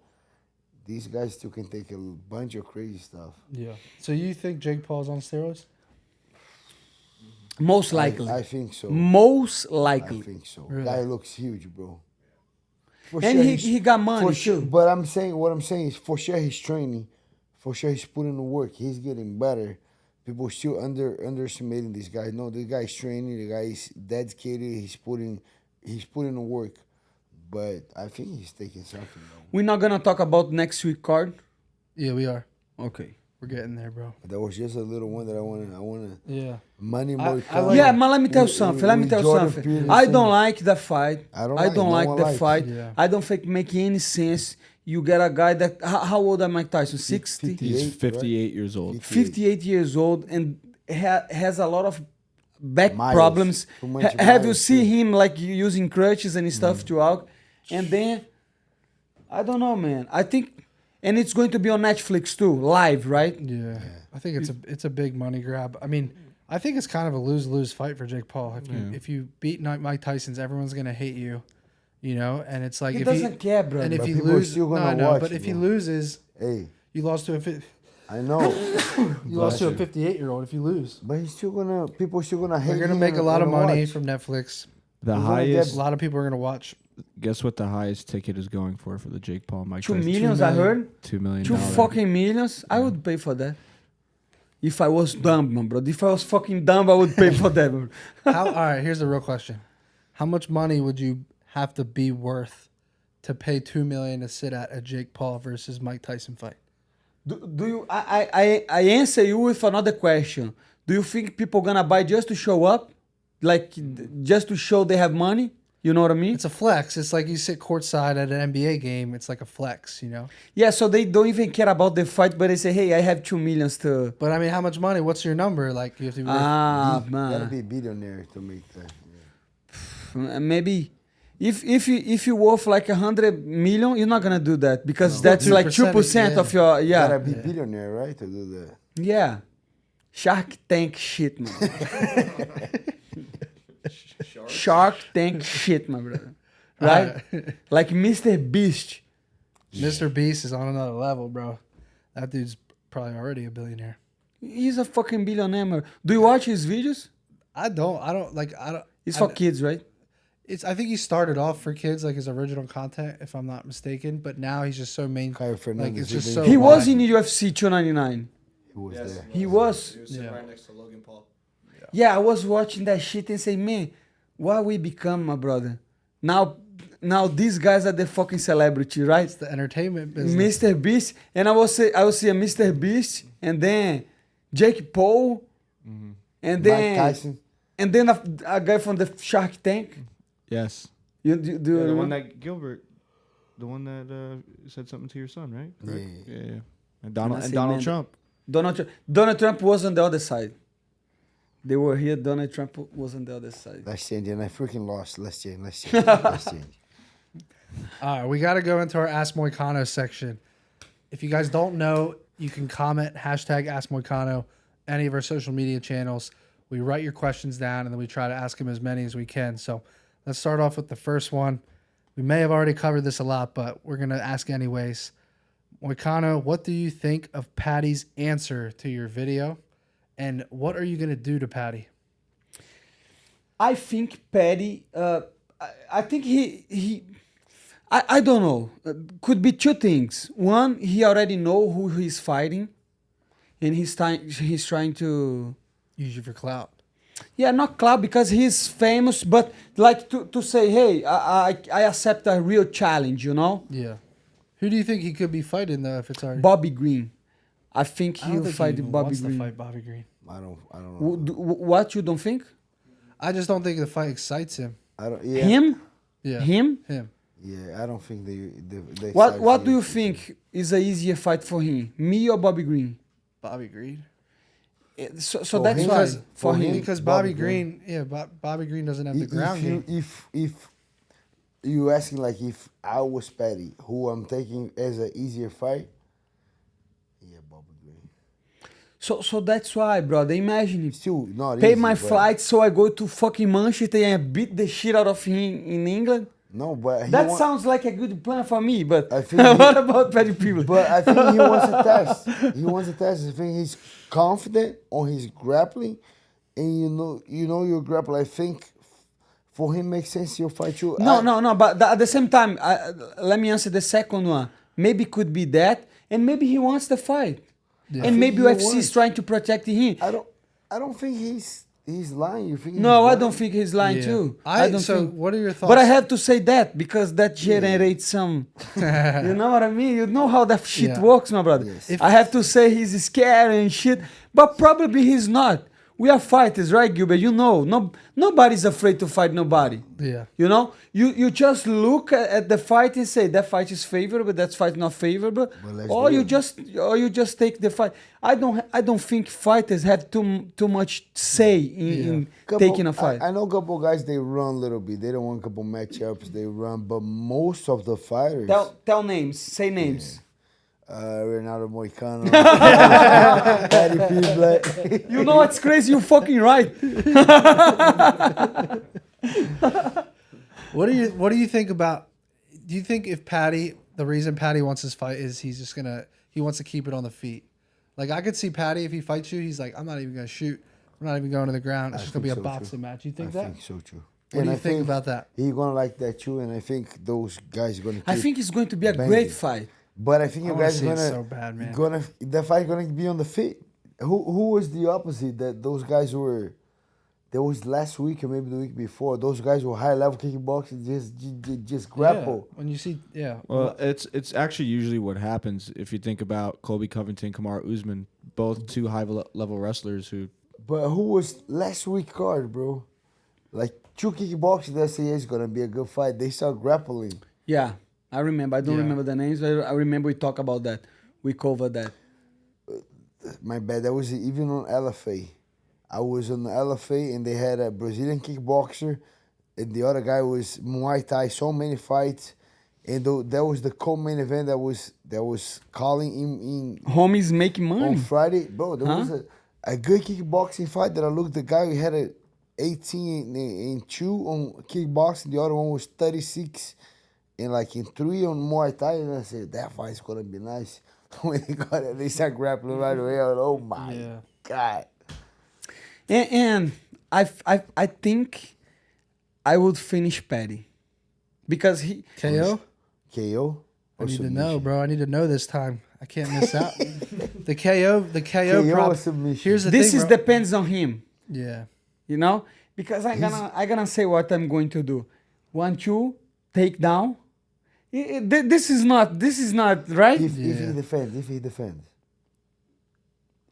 these guys still can take a bunch of crazy stuff. Yeah. So you think Jake Paul's on steroids? Most likely. I think so. Most I likely. think so. Really? Guy looks huge, bro. For And he's- he got money for sure, too. but what I'm saying is, for sure he's training. For sure he's putting the work. He's getting better. People still underestimating this guy. No, this guy's training. The guy is dedicated. He's putting the work. But I think he's taking something. Though. We're not gonna talk about next week card. Yeah, we are. Okay. We're getting there, bro. That was just a little one that I wanna Yeah. money I more. like- Yeah, but let me tell you something. Let me tell you something. I don't like the fight. I don't I like- don't no like one the likes. fight. Yeah. I don't think make any sense. You get a guy that how old is Mike Tyson? 60, 50. He's 58, 58 years old. 58 years old, and has a lot of back Miles. problems. Too much Have you miles, seen too. him like using crutches and stuff throughout? And then I don't know, man. I think And it's going to be on Netflix too, live, right? Yeah. I think it's a big money grab. I mean, I think it's kind of a lose-lose fight for Jake Paul. If you beat Mike Tyson's, everyone's gonna hate you, you know. And it's like He if doesn't care, bro. and if But he people are loses, still no, gonna I know, watch but it, if he bro. loses, Hey, you lost to a I know. you lost to a 58-year-old. If you lose, But he's still gonna. People still gonna hate. they're gonna him make a lot of and money watch. from Netflix. The We're gonna highest. A lot of people are gonna watch. Guess what the highest ticket is going for the Jake Paul Mike 2 Tyson? millions, I heard. $2 million. 2 fucking millions. I would pay for that. If I was dumb, man, bro. If I was fucking dumb, I would pay for that, bro. All right, here's the real question: how much money would you have to be worth to pay $2 million to sit at a Jake Paul versus Mike Tyson fight? Do you? I answer you with another question. Do you think people gonna buy just to show up, like just to show they have money? You know what I mean? It's a flex. It's like you sit courtside at an NBA game. It's like a flex, you know. Yeah. So they don't even care about the fight, but they say, "Hey, I have 2 millions to." But I mean, how much money? What's your number? Like you have to. Be Ah, You gotta man. be a billionaire to make that. Maybe. If you worth like 100 million, you're not gonna do that because that's like 2%, 2% of your You gotta yeah. be billionaire, right, to do that. Yeah. Shark Tank shit, man. Shark Tank shit, my brother. Right? Like Mr. Beast. Mr. Beast is on another level, bro. That dude's probably already a billionaire. He's a fucking billionaire. Man. Do you watch his videos? I don't. It's for kids, right? I think he started off for kids, like his original content, if I'm not mistaken. But now he's just so main. Kyle Fernandez, Like it's just he so. He was wide. in the UFC 299. He was there. He was. Yeah. right next to Logan Paul. Yeah, I was watching that shit and say, man, what we become, my brother? Now these guys are the fucking celebrity, right? It's the entertainment business. Mr. Beast, and I will see a Mr. Beast, and then Jake Paul, and then Mike Tyson. and then a guy from the Shark Tank. Yes. You do The remember? one that Gilbert, the one that said something to your son, right? Correct? Yeah. And I say, Donald man, Trump. Donald Trump was on the other side. They were here. Donald Trump was on the other side. Let's change, and I freaking lost. Let's change. Let's change. All right, we got to go into our Ask Moicano section. If you guys don't know, you can comment #AskMoicano, any of our social media channels. We write your questions down, and then we try to ask them as many as we can. So let's start off with the first one. We may have already covered this a lot, but we're going to ask anyways. Moicano, what do you think of Paddy's answer to your video? And what are you going to do to Paddy? I think Paddy. I think I don't know. Could be two things. One, he already know who he's fighting, and he's trying to. Use you for clout. Yeah, not clout because he's famous, but like to say, hey, I accept a real challenge, you know? Yeah. Who do you think he could be fighting, though, if it's already... Bobby Green. I think I don't he'll think fight he even Bobby wants Green. to fight Bobby Green. I don't know. What, you don't think? I just don't think the fight excites him. I don't. Yeah. Him? Yeah. Him? Yeah, I don't think they What do you think is a easier fight for him? Me or Bobby Green? Bobby Green? So For that's him? why. For For him? him. Because Bobby Green, Bobby Green doesn't have the ground game. If you asking like if I was Paddy, who I'm taking as an easier fight, yeah, Bobby Green. So that's why, brother. Imagine Still not pay easy, my but- flight so I go to fucking Manchester and beat the shit out of him in England. No, but That sounds like a good plan for me, but I think what about Paddy Pimblett? But I think he wants a test. He wants a test. I think he's confident on his grappling, and you know your grappling. I think for him makes sense to fight you. No. But at the same time, let me answer the second one. Maybe could be that, and maybe he wants the fight, and maybe he UFC is wants. trying to protect him. I don't think he's lying. You think? No, he's I don't think he's lying Yeah. too. I don't So think. what are your thoughts? But I have to say that because that generates some. You know what I mean? You know how that shit Yeah. works, my brother. Yes. I have to say he's scared and shit, but probably he's not. We are fighters, right, Gilbert? You know, nobody's afraid to fight nobody. Yeah. You know, you just look at the fight and say that fight is favorable, that fight not favorable, let's or do you it. just take the fight. I don't think fighters have too much say in taking a fight. I know a couple guys they run a little bit. They don't want a couple matchups. They run, but most of the fighters. Tell names, say names. Renato Moicano. Paddy Pimblett. You know what's crazy? You're fucking right. What do you think about? Do you think if Paddy, the reason Paddy wants this fight is he wants to keep it on the feet? Like I could see Paddy if he fights you, he's like, I'm not even gonna shoot. I'm not even going to the ground. It's just gonna be a boxing match. You think that? I think so too. What do you think about that? He's gonna like that too, and I think those guys gonna. I think it's going to be a great fight. But I think you guys see it gonna so bad, man. The fight gonna be on the feet. Who was the opposite that those guys were? There was last week or maybe the week before. Those guys were high level kickboxing, just grapple. Yeah, when you see, Well, it's actually usually what happens if you think about Colby Covington, Kamaru Usman, both two high level wrestlers who. But who was last week card, bro? Like two kickboxing, that say is gonna be a good fight. They start grappling. Yeah, I remember. I don't remember the names. I remember we talked about that. We covered that. My bad. That was even on LFA. I was on the LFA and they had a Brazilian kickboxer, and the other guy was Muay Thai. So many fights, and that was the co-main event that was calling in Homies making money on Friday, bro. There was a good kickboxing fight that I looked. The guy who had a 18-2 on kickboxing, the other one was 36 and like in 3 on Muay Thai, and I said that fight's gonna be nice. When they got it, they start grappling right away. I was, oh my god. and I think I would finish Paddy because he KO. I need to know, bro. I need to know this time. I can't miss out. The KO prop. Submission. Here's the this thing, is bro. depends on him. Yeah. You know, because I'm gonna say what I'm going to do. 1-2 take down. This is not right. If he defends.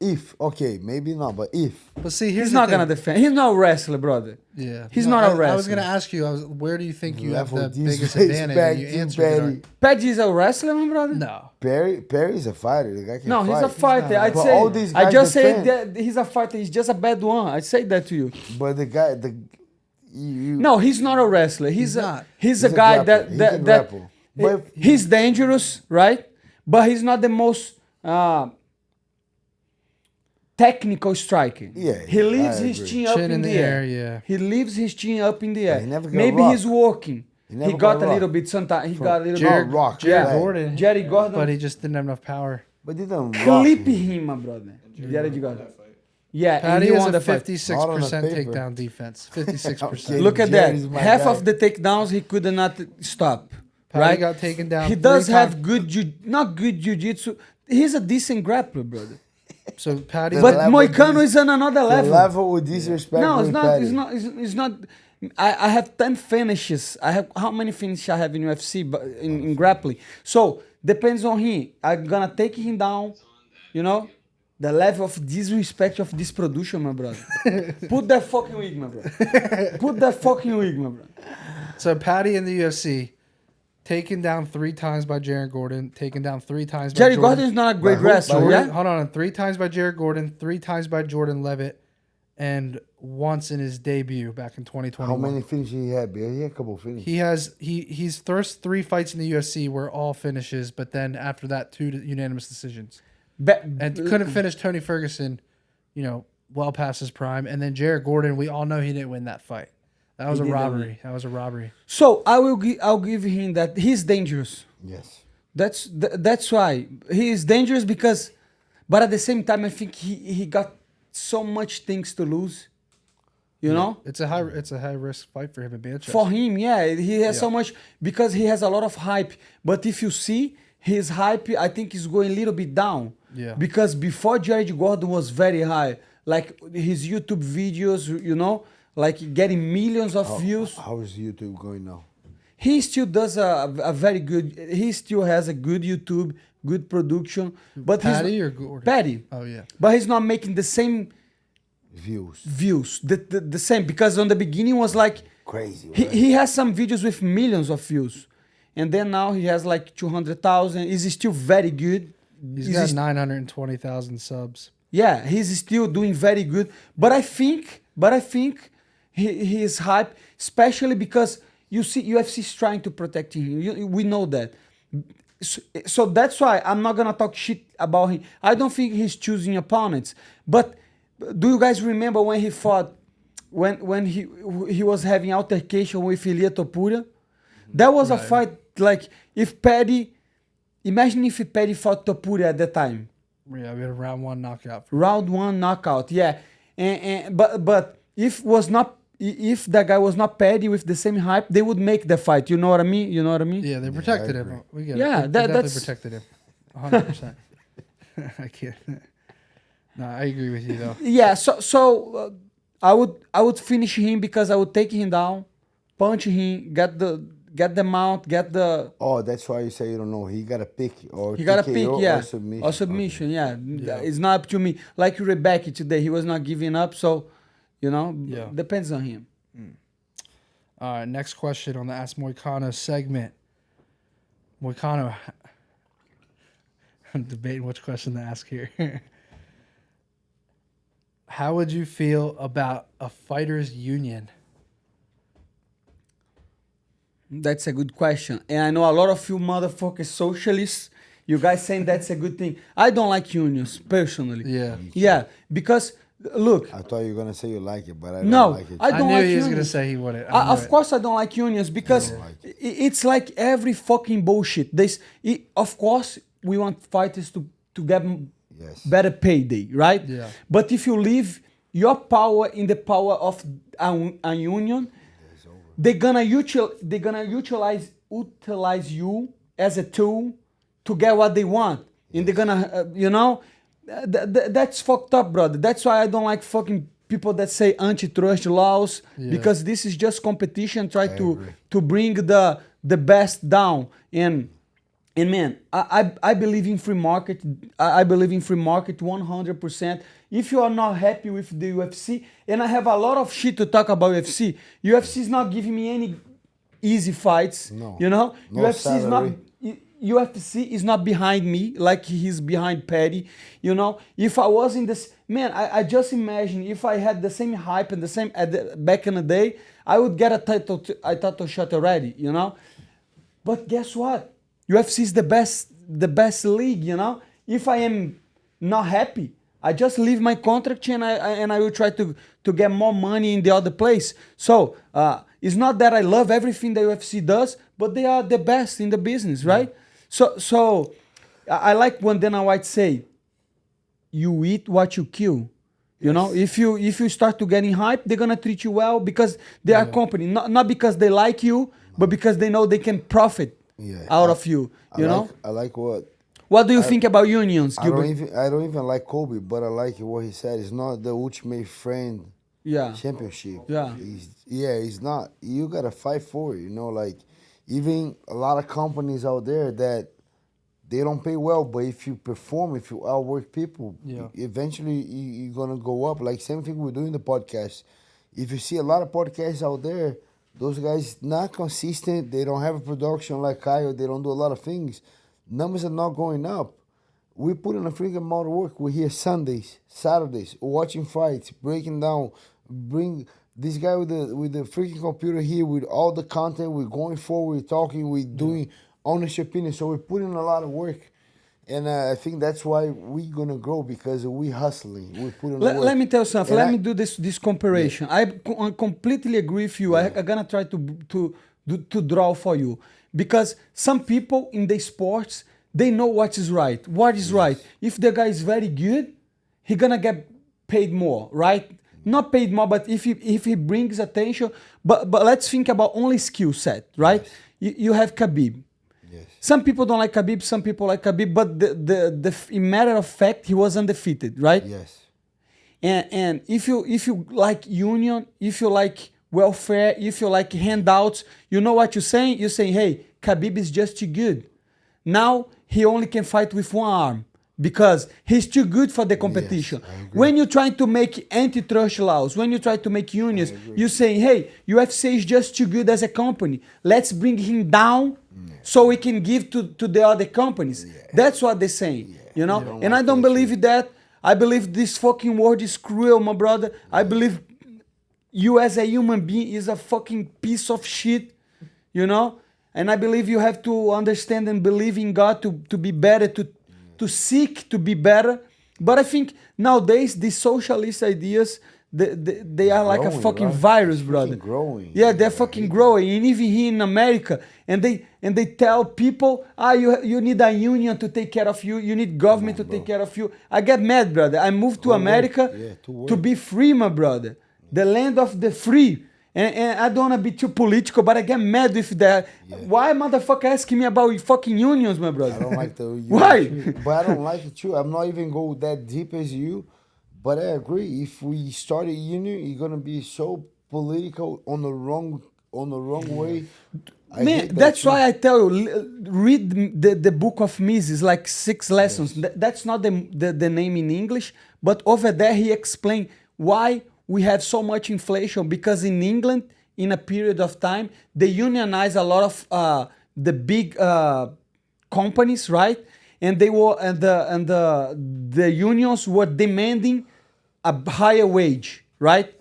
If, okay, maybe not, but if. But see, here's He's the not thing. gonna defend. He's not a wrestler, brother. Yeah. He's not a wrestler. I was gonna ask you. Where do you think you have the Level biggest disrespect advantage? And you to answered it. Paddy. Paddy is a wrestler, my brother. No. Perry's a fighter. The guy can No, fight. he's a fighter. I'd But say. all these I guys just say defend. that he's a fighter. He's just a bad one. I'd say that to you. But the guy, No, he's not a wrestler. He's not. He's a guy grappler. He can grapple. But he's dangerous, right? But he's not the most technical striker. Yeah, he leaves I his agree. chin up Chin in the air. Yeah. He leaves his chin up in the air. he never got Maybe rocked. he's working. He He never got got a little rocked. bit. Sometimes he got a little Jared, bit. rock. Jared Yeah. Gordon. Jerry Gordon. But he just didn't have enough power. But he don't rock Clip him. him, my brother. Jared Gordon. Yeah, and Patty he is won a the fight. 56% Not on the paper. takedown defense. 56%. Okay. Look at Jerry's that. my Half guy. of the takedowns he could not stop. Patty Right? got taken down. He 3 does have times. good, not good jiu-jitsu. He's a decent grappler, brother. So Patty. But level Moicano is- is on another The level. level with disrespect. No, it's with not. Paddy. It's not. It's not. I have 10 finishes. I have how many finishes I have in UFC, but in grappling. So depends on him. I'm gonna take him down. You know, the level of disrespect of this production, my brother. Put that fucking wig, my brother. Put that fucking wig, my brother. So Patty in the UFC, taken down 3 times by Jared Gordon, taken down 3 times by Jerry Jordan. Gordon is not a great who? wrestler, Jordan, yeah. hold on, 3 times by Jared Gordon, 3 times by Jordan Levitt, and once in his debut back in 2021. How many finishes he had, Bill? He had a couple finishes. He's first 3 fights in the UFC were all finishes, but then after that 2 unanimous decisions. And couldn't finish Tony Ferguson, well past his prime. And then Jared Gordon, we all know he didn't win that fight. That was a robbery. That was a robbery. So I'll give him that he's dangerous. Yes. That's why he is dangerous because, but at the same time I think he got so much things to lose. You know, It's a high risk fight for him in Manchester. for him, yeah, he has so much because he has a lot of hype. But if you see his hype, I think is going a little bit down. Yeah. Because before Jared Gordon was very high, like his YouTube videos, like getting millions of views. How is YouTube going now? He still does a very good. He still has a good YouTube, good production. But Patty or Gordon? Paddy. Oh yeah. But he's not making the same Views. the same because on the beginning was like Crazy. Right? he has some videos with millions of views, and then now he has like 200,000. Is still very good. He's Is got he- 920,000 subs. Yeah, he's still doing very good. But I think he is hype, especially because you see UFC is trying to protect him. We know that. So that's why I'm not gonna talk shit about him. I don't think he's choosing opponents. But do you guys remember when he fought, when he was having altercation with Ilia Topuria? That was a fight like imagine if Paddy fought Topuria at the time. Yeah, we had a round 1 knockout. Round 1 knockout, yeah. But if that guy was not Paddy with the same hype, they would make the fight. You know what I mean? Yeah, they protected him. We get Yeah, it. They definitely that's protected him. 100%. I can't. No, I agree with you though. Yeah, so I would finish him because I would take him down, punch him, get the mount, get the. Oh, that's why you say you don't know. He got a pick or He got a pick, TKO yeah, or submission. or submission, yeah. It's not up to me. Like Rebecca today, he was not giving up, so depends on him. All right, next question on the Ask Moicano segment. Moicano, I'm debating which question to ask here. How would you feel about a fighters union? That's a good question. And I know a lot of you motherfuckers socialists, you guys saying that's a good thing. I don't like unions, personally. Yeah. Yeah, because, look. I thought you were going to say you like it, but I don't like it. I don't knew like he was unions. going to say he wouldn't. Of course I don't like unions because it's like every fucking bullshit. Of course, we want fighters to get better payday, right? Yeah. But if you leave your power in the power of a union, they're gonna utilize you as a tool to get what they want, and they're gonna, that's fucked up, brother. That's why I don't like fucking people that say antitrust laws because this is just competition. Try to bring the best down and man, I believe in free market. I believe in free market 100%. If you are not happy with the UFC, and I have a lot of shit to talk about UFC. UFC is not giving me any easy fights. No. UFC is not behind me like he's behind Paddy. If I was in this, man, I just imagine if I had the same hype and the same back in the day, I would get a title shot already. But guess what? UFC is the best league. If I am not happy, I just leave my contract and I will try to get more money in the other place. So it's not that I love everything the UFC does, but they are the best in the business, right? So I like when Dana White say, "You eat what you kill." If you start to getting hype, they're gonna treat you well because they are a company, not because they like you, but because they know they can profit out of you. I like what. What do you think about unions, Gilbert? I don't even like Kobe, but I like what he said. It's not the ultimate friend championship. Yeah. It's not. You gotta fight for it. Like even a lot of companies out there that they don't pay well, but if you perform, if you outwork people, eventually you're gonna go up. Like same thing we do in the podcast. If you see a lot of podcasts out there, those guys not consistent. They don't have a production like Kyle. They don't do a lot of things. Numbers are not going up. We put in a freaking amount of work. We're here Sundays, Saturdays, watching fights, breaking down. Bring this guy with the freaking computer here with all the content. We're going forward, we're talking, we're doing honest opinion. So we're putting a lot of work. And I think that's why we're going to grow because we're hustling. We're putting work. Let me tell you something. Let me do this comparison. I completely agree with you. I'm going to try to draw for you. Because some people in the sports, they know what is right. What is right? If the guy is very good, he's gonna get paid more, right? Not paid more, but if he brings attention. But let's think about only skill set, right? You have Khabib. Yes. Some people don't like Khabib, some people like Khabib, but in matter of fact, he was undefeated, right? Yes. And if you like union, if you like welfare, if you like handouts, you know what you're saying? You're saying, hey, Khabib is just too good. Now he only can fight with one arm because he's too good for the competition. Yes, when you're trying to make antitrust laws, when you try to make unions, you're saying, hey, UFC is just too good as a company. Let's bring him down so we can give to the other companies. Yeah. That's what they're saying, And I don't believe that. I believe this fucking world is cruel, my brother. I believe you as a human being is a fucking piece of shit, And I believe you have to understand and believe in God to be better, to seek to be better. But I think nowadays these socialist ideas, they are like a Growing, fucking right? virus, It's brother. fucking growing. Yeah, they're fucking growing. And even here in America, and they tell people, you need a union to take care of you. You need government to take care of you. I get mad, brother. I moved to America to be free, my brother. The land of the free. And I don't want to be too political, but I get mad with that. Yeah. Why motherfucker asking me about fucking unions, my brother? I don't like the unions. Why? But I don't like it too. I'm not even go that deep as you. But I agree. If we start a union, you're gonna be so political on the wrong way. Man, that's why I tell you, read the book of Mises, like 6 lessons. Yes. That's not the name in English, but over there he explained why we have so much inflation, because in England, in a period of time, they unionized a lot of the big companies, right? And they were the unions were demanding a higher wage, right?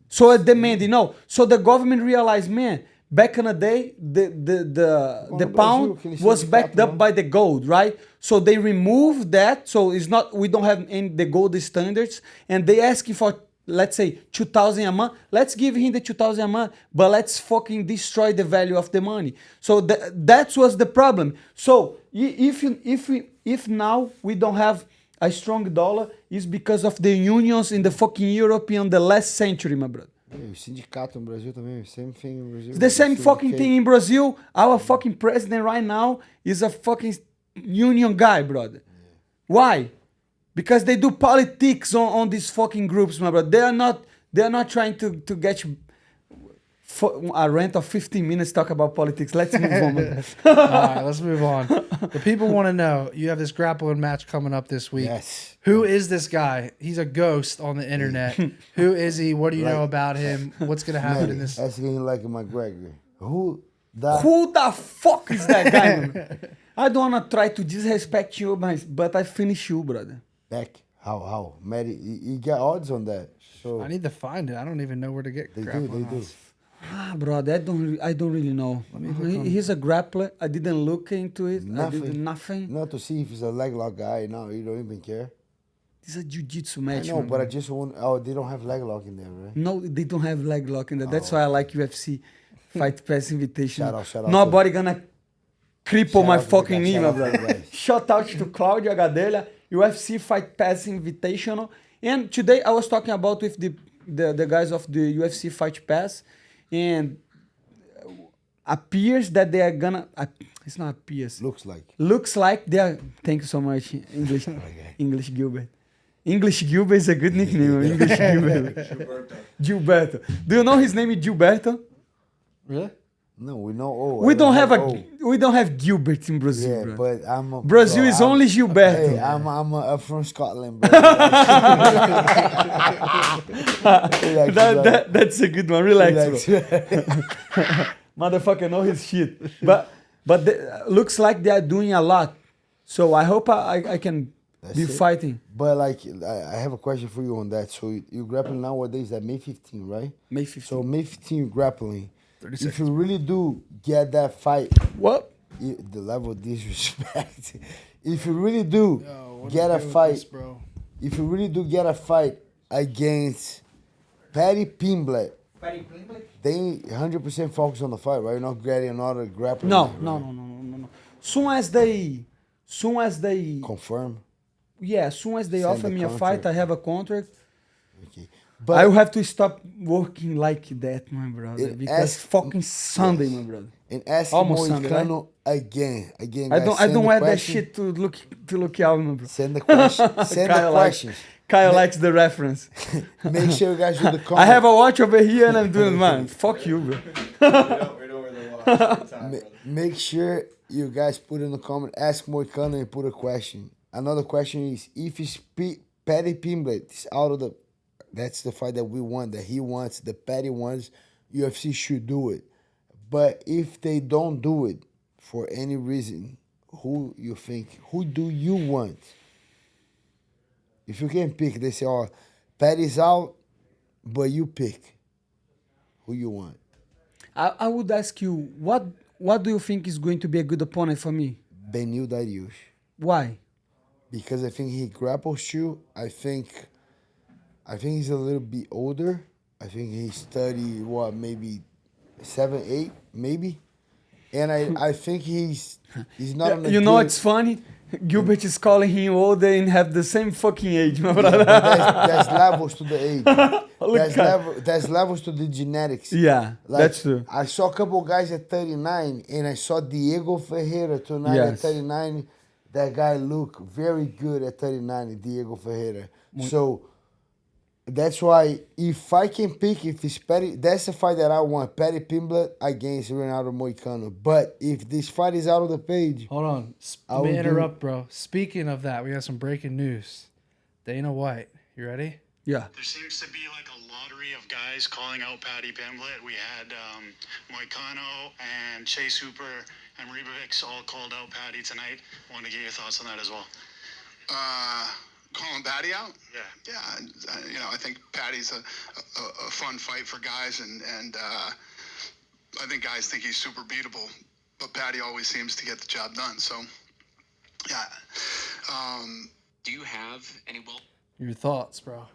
So demanding So the government realized, man, back in the day, the pound was backed up by the gold, right? So they removed that. So it's not, we don't have any the gold standards, and they asking for, let's say, 2,000 a month. Let's give him the 2,000 a month, but let's fucking destroy the value of the money. So that was the problem. So if now we don't have a strong dollar, is because of the unions in the fucking Europe in the last century, my brother. Yeah, o sindicato no Brasil também, same thing in Brazil. The same fucking thing in Brazil. Our fucking president right now is a fucking union guy, brother. Yeah. Why? Because they do politics on these fucking groups, my brother. They are not trying to get you a rant of 15 minutes talk about politics. Let's move on. All right, let's move on. The people want to know, you have this grappling match coming up this week. Yes. Who is this guy? He's a ghost on the internet. Who is he? What do you know about him? What's going to happen in this? Asking like McGregor. Who the fuck is that guy, man? I don't want to try to disrespect you, but I finish you, brother. Back? How? Maddie, you got odds on that. So I need to find it. I don't even know where to get grappling. They do. Brother, I don't really know. He's a grappler. I didn't look into it. Nothing. I did nothing. Not to see if he's a leg lock guy. No, you don't even care. It's a jiu-jitsu match. I know, but I just want... Oh, they don't have leg lock in there, right? No, they don't have leg lock in there. That's why I like UFC Fight Pass Invitation. Shout out. Nobody gonna cripple my fucking knee, my brother. Shout out to Claudio Gadelha, UFC Fight Pass Invitational. And today I was talking about with the guys of the UFC Fight Pass, and appears that they are gonna... It's not appears. Looks like they are... Thank you so much, English Gilbert. English Gilbert is a good nickname. English Gilbert. Gilberto. Do you know his name is Gilberto? Really? No, we know. We don't have Gilbert in Brazil. Yeah, bro. But Brazil is only Gilberto. Hey, I'm from Scotland, bro. That's a good one. Relax. Bro. Motherfucker know his shit. But looks like they are doing a lot. So I hope I can be fighting. But like, I have a question for you on that. So you grappling nowadays at May 15, right? May 15. So May 15 grappling. If you really do get that fight, what? The level of disrespect. If you really do get a fight, if you really do get a fight against Paddy Pimblett, they 100% focus on the fight, right? You're not getting another grappling. No. Soon as they confirm. Yeah, as soon as they offer me a fight, I have a contract. Okay. But I will have to stop working like that, my brother, because fucking Sunday, my brother. And ask Moicano again. I don't wear that shit to look out, my brother. Send the question. Send the questions. Kyle likes the reference. Make sure you guys do the comment. I have a watch over here and I'm doing mine. Fuck you, bro. We don't really watch time, make sure you guys put in the comment, ask Moicano and put a question. Another question is, if it's Paddy Pimblett is out of the... That's the fight that we want, that he wants, the Paddy wants, UFC should do it. But if they don't do it for any reason, who do you want? If you can pick, they say, Paddy's out, but you pick. Who you want? I would ask you, what what do you think is going to be a good opponent for me? Beneil Dariush. Why? Because I think he grapples you. I think he's a little bit older. I think he's 30, maybe 7, 8, maybe. And I think he's not on a You know good- what's funny? Gilbert is calling him older and have the same fucking age, my brother. But there's levels to the age. Look at- There's levels to the genetics. Yeah, Like, that's true. I saw a couple guys at 39, and I saw Diego Ferreira tonight at Yes. 39. That guy looked very good at 39, Diego Ferreira. So that's why if I can pick, if it's Paddy, that's the fight that I want. Paddy Pimblett against Ronaldo Moicano. But if this fight is out of the page, Hold on. I Let me will do- interrupt, bro. Speaking of that, we got some breaking news. Dana White, you ready? Yeah. There seems to be like a lottery of guys calling out Paddy Pimblett. We had Moicano and Chase Hooper and Ribovics all called out Paddy tonight. Want to get your thoughts on that as well. Calling Paddy out? Yeah. Yeah. I think Paddy's a fun fight for guys, and I think guys think he's super beatable, but Paddy always seems to get the job done. So, yeah. Do you have any Your thoughts, bro.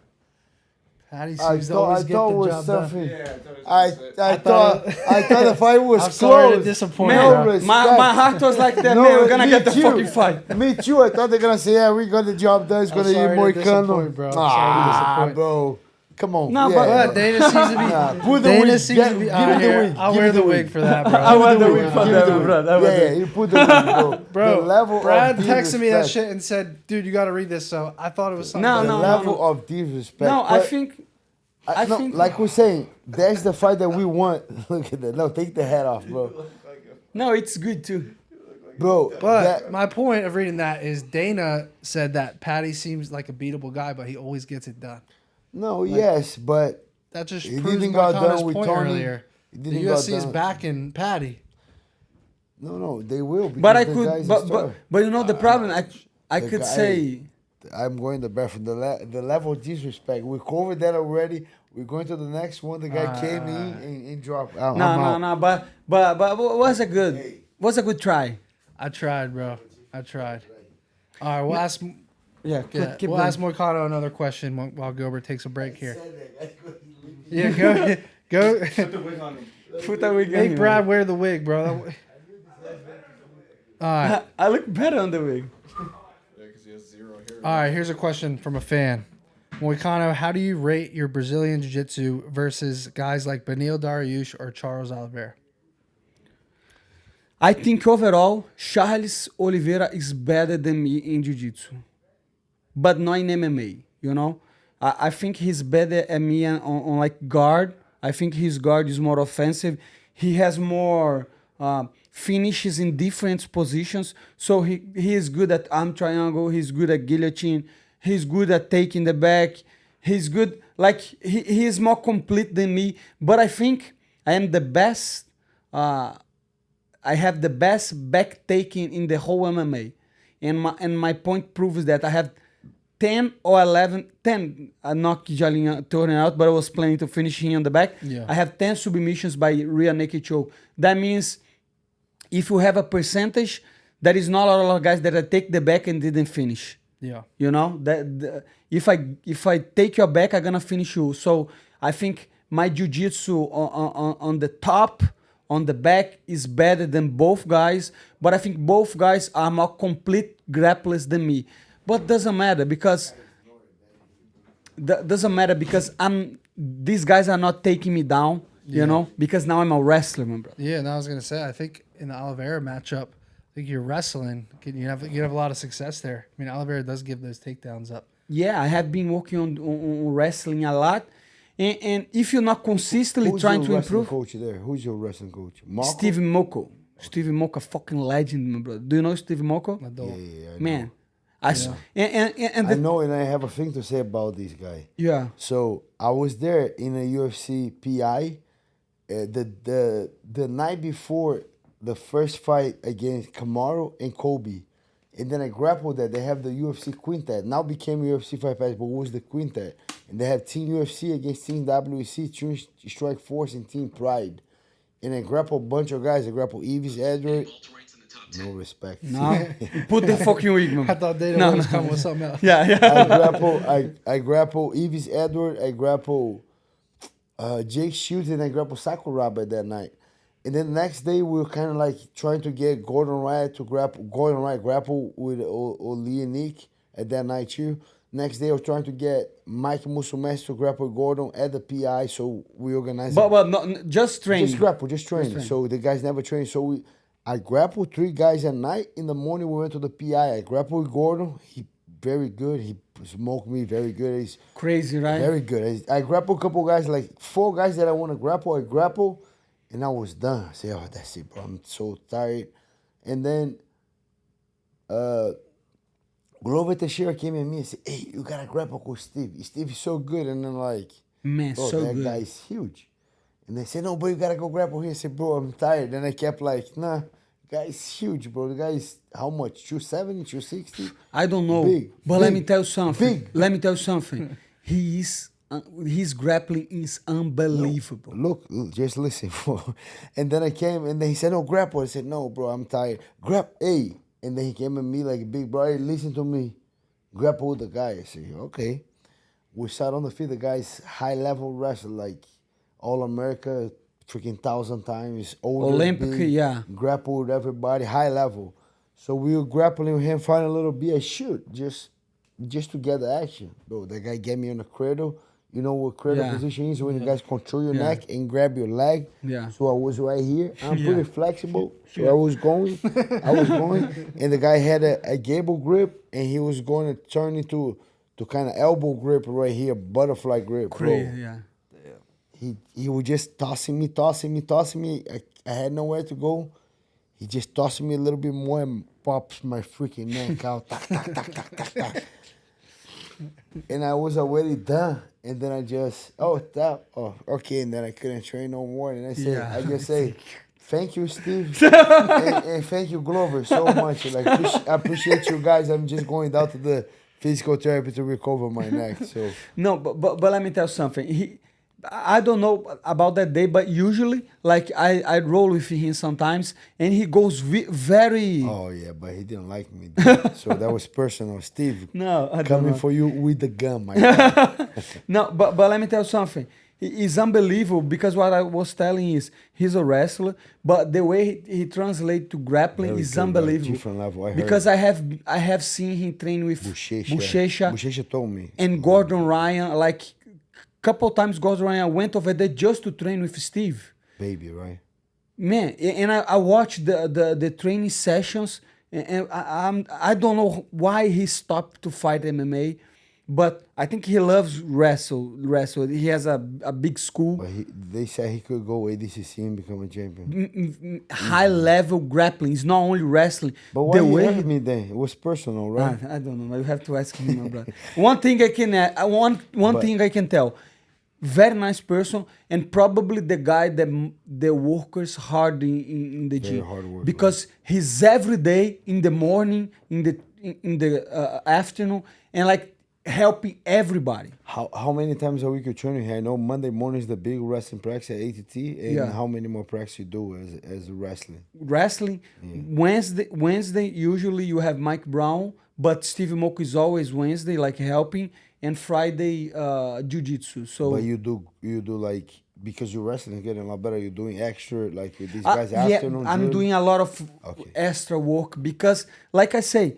Paddy I seems to always get thought the was job done. something. thought I thought the fight was I'm sorry to close. disappoint No you, bro. respect. My heart was like that, No, man. We're gonna me get the too. fucking fight. Me too. I thought they're gonna say, "Yeah, we got the job done. It's I'm gonna be sorry to disappoint, Moicano." bro. I'm sorry to disappoint. Bro, come on. No, yeah. But Dana seems to be. Put the Dana wig. seems to Give be. me All right, the here, wig. I'll Give wear me the the wig wig. for that, bro. I want the Give wig me for the that, wig. brother. Yeah, you put the wig, bro. Bro, The level Brad of texted me that disrespect. shit and said, "Dude, you got to read this." So I thought it was something. No, The better. no, level of disrespect. No, I But think no, think- like we're saying, that's the fight that we want. Look at that. No, take the hat off, bro. no, it's good too. Bro, But that, my point of reading that is Dana said that Paddy seems like a beatable guy, but he always gets it done. no, yes, but That just He proves didn't got Moicano's done with point Tony. earlier. He The didn't got UFC is done. backing Paddy. no, they will. But I because the could, guy's a but star. you know the problem. I The could guy- say I'm going the bathroom. The level of disrespect. We covered that already. We're going to the next one. The guy came in and dropped. no. But was a good try. I tried, bro. I tried. All right, we'll ask. Yeah, Yeah, keep we'll going. ask Moicano another question while Gilbert takes a break here. Yeah, go. Put that wig on Make him. Brad wear the wig, bro. All right. I look better on the wig. All right, here's a question from a fan. Moicano, how do you rate your Brazilian Jiu-Jitsu versus guys like Beneil Dariush or Charles Oliveira? I think overall, Charles Oliveira is better than me in Jiu-Jitsu. But not in MMA, you know? I think he's better at me on like guard. I think his guard is more offensive. He has more finishes in different positions. So he is good at arm triangle. He's good at guillotine. He's good at taking the back. He's good. Like, he is more complete than me. But I think I am the best. I have the best back taking in the whole MMA. And my point proves that I have 10 or 11, 10, I knocked Jalinha turning out, but I was planning to finish him on the back. Yeah. I have 10 submissions by rear naked choke. That means if you have a percentage, there is not a lot of guys that I take the back and didn't finish. Yeah. You know, if I take your back, I'm gonna finish you. So I think my jiu-jitsu on the top, on the back is better than both guys, but I think both guys are more complete grapplers than me. But doesn't matter because these guys are not taking me down, you know, because now I'm a wrestler, my brother. Yeah, and I was gonna say, I think in the Oliveira matchup, I think you're wrestling. You have a lot of success there. I mean, Oliveira does give those takedowns up. Yeah, I have been working on wrestling a lot, and if you're not consistently Who's trying your to wrestling improve, coach there? Who's your wrestling coach? Marco? Steve Moko. Steve Moko, fucking legend, my brother. Do you know Steve Moko? I don't. Yeah, I know. Man, and I the, know, and I have a thing to say about this guy. yeah, So I was there in a UFC PI. The night before the first fight against Kamaru and Kobe, and then I grappled that. They have the UFC quintet. Now became UFC Fight Pass, but was the quintet. And they have Team UFC against Team WEC, Team Strike Force, and Team Pride. and I grapple a bunch of guys. I grapple Eves, Edward. No respect. No, put the fucking wig, man. I thought Dana was coming with something else. Yeah. I grapple Eves, Edward. I grapple Jake Shields, and I grapple Sakuraba that night. And then the next day, we were kind of like trying to get Gordon Wright to grapple with Oli and Nick at that night too. Next day, I was trying to get Mike Musumesi to grapple Gordon at the PI, so we organized. But no, just train. Just train. So the guys never train. So I grappled 3 guys at night. In the morning, we went to the PI. I grappled with Gordon. He very good. He smoked me very good. He's crazy, right? very good. I grappled a couple guys, like 4 guys that I want to grapple. I grappled, and I was done. I said, oh, that's it, bro. I'm so tired. And then Glover Teixeira came at me and said, hey, you got to grapple with Steve. Steve is so good. And then like, man, bro, so that good. guy is huge. And they said, no, bro, you got to go grapple here. I said, bro, I'm tired. Then I kept like, nah, the guy is huge, bro. The guy is, how much, 270, 260? I don't know. Big, but big, let me tell you something. big. Let me tell you something. His grappling is unbelievable. Look, just listen. And then I came, and then he said, no, grapple. I said, no, bro, I'm tired. Hey. And then he came at me like a big brother. Listen to me. Grapple with the guy. I said, okay. We sat on the field. The guy's high-level wrestler, like All-America, freaking 1,000 times. Older, Olympic, big, yeah. Grapple with everybody, high level. So we were grappling with him, find a little bit. I shoot, just to get the action. Bro, that guy get me on the cradle. You know what cradle position is? When you guys control your neck and grab your leg. Yeah. So I was right here. I'm pretty flexible. So I was going. And the guy had a gable grip, and he was going to turn into kind of elbow grip right here, butterfly grip. Crazy, bro. yeah. He was just tossing me. I had nowhere to go. He just tossed me a little bit more and pops my freaking neck out. Tack, tack, tack, tack, tack, tack. And I was already done. And then I just, okay. And then I couldn't train no more. And I just say, thank you, Steve. and thank you, Glover, so much. Like, I appreciate you guys. I'm just going down to the physical therapy to recover my neck. So no, but let me tell you something. I don't know about that day, but usually, like, I roll with him sometimes, and he goes very... Oh, yeah, but he didn't like me. So that was personal. Steve, no, I don't coming know. for you with the gun, my guy. No, but let me tell you something. It's unbelievable, because what I was telling is he's a wrestler, but the way he translates to grappling is unbelievable. Different level. I heard. Because I have seen him train with Bochecha. Bochecha told me. And Gordon Ryan, like... Couple times Gordon Ryan went over there just to train with Steve. Baby, right? Man, and I watched the training sessions, and I don't know why he stopped to fight MMA, but I think he loves wrestle. He has a big school. But they said he could go ADCC and become a champion. High level grappling. It's not only wrestling. But why he hurt me then? It was personal, right? I don't know. You have to ask him, my brother. One thing I can tell. Very nice person, and probably the guy that works hard in the gym. Hard work, because he's every day in the morning, in the afternoon, and like helping everybody. How many times a week you training here? I know Monday morning is the big wrestling practice at ATT, and how many more practice you do as wrestling? Wrestling, Wednesday usually you have Mike Brown, but Steve Mock is always Wednesday, like helping. And Friday, jiu-jitsu. So, but you do like, because you're wrestling getting a lot better. You're doing extra like with these guys afternoon. Yeah, I'm doing a lot of extra work because, like I say,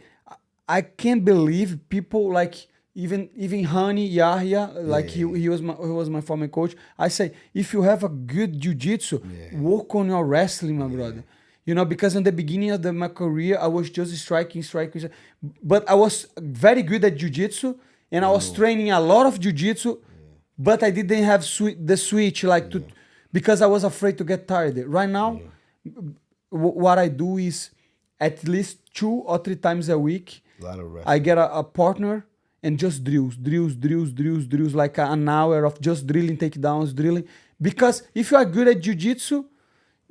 I can't believe people like even Honey Yahya, like he was my former coach. I say, if you have a good jiu-jitsu, work on your wrestling, my brother. You know, because in the beginning of my career, I was just striking, but I was very good at jiu-jitsu. And I was training a lot of jiu-jitsu, but I didn't have the switch because I was afraid to get tired. Right now, what I do is at least 2 or 3 times a week, I get a partner and just drills, like an hour of just drilling, takedowns. Because if you are good at jiu-jitsu,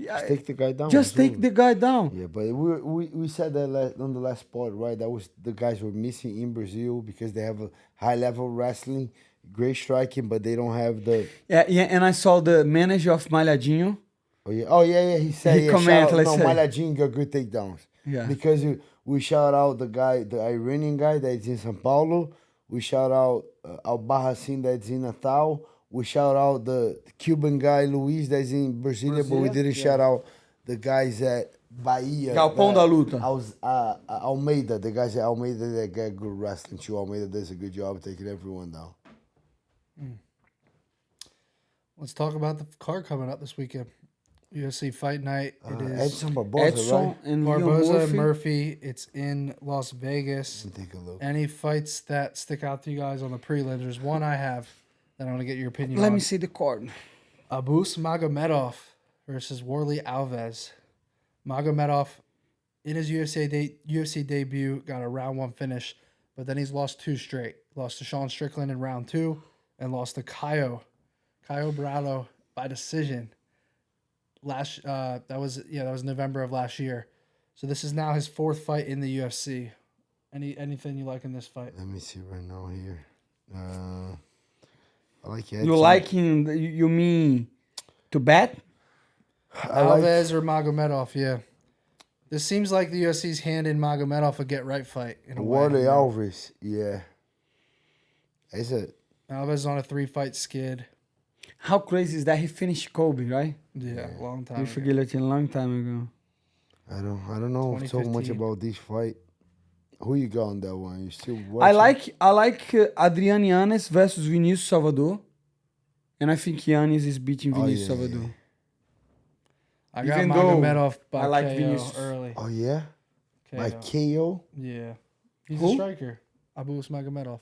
just take the guy down. Just take the guy down. Yeah, but we said that on the last part, right? That was the guys were missing in Brazil because they have a high level wrestling, great striking, but they don't have the. Yeah, and I saw the manager of Malhadinho. Oh yeah. He said, He yeah, commented, shout out, let's no, say. Malhadinho got good takedowns. Yeah. Because we shout out the guy, the Iranian guy that's in São Paulo. We shout out Al-Bahassin that's in Natal. We shout out the Cuban guy, Luis, that's in Brasilia, but we didn't shout out the guys at Bahia. Galpão da Luta. Almeida, the guys at Almeida that got good wrestling too. Almeida does a good job taking everyone down. Let's talk about the card coming up this weekend. UFC Fight Night. It is Edson Barboza, Edson right? and Barboza Leon and Murphy. Murphy. It's in Las Vegas. Let me take a look. Any fights that stick out to you guys on the prelims? There's one I have that I want to get your opinion Let on. me see the card. Abus Magomedov versus Warley Alves. Magomedov, in his UFC debut, got a round 1 finish, but then he's lost 2 straight. Lost to Sean Strickland in round 2 and lost to Caio Bravo by decision. That was November of last year. So this is now his 4th fight in the UFC. Anything you like in this fight? Let me see right now here. I like Edson. You like him? You mean to bet? Alves or Magomedov, yeah. This seems like the UFC's handing Magomedov a get-right fight. In a way. Warley Alves, yeah. Alves is on a 3-fight skid. How crazy is that? He finished Kobe, right? Yeah, long time He ago. fought guillotine a long time ago. I don't know so much 2015. about this fight. Who you got on that one? You still watching? I like Adrian Yanez versus Vinicius Salvador, and I think Yanez is beating Vinicius yeah, Salvador. I got Even though Magomedov by I like KO Vinicius. early. Oh yeah, by KO. KO. Yeah. He's Who? a striker. Abus Magomedov.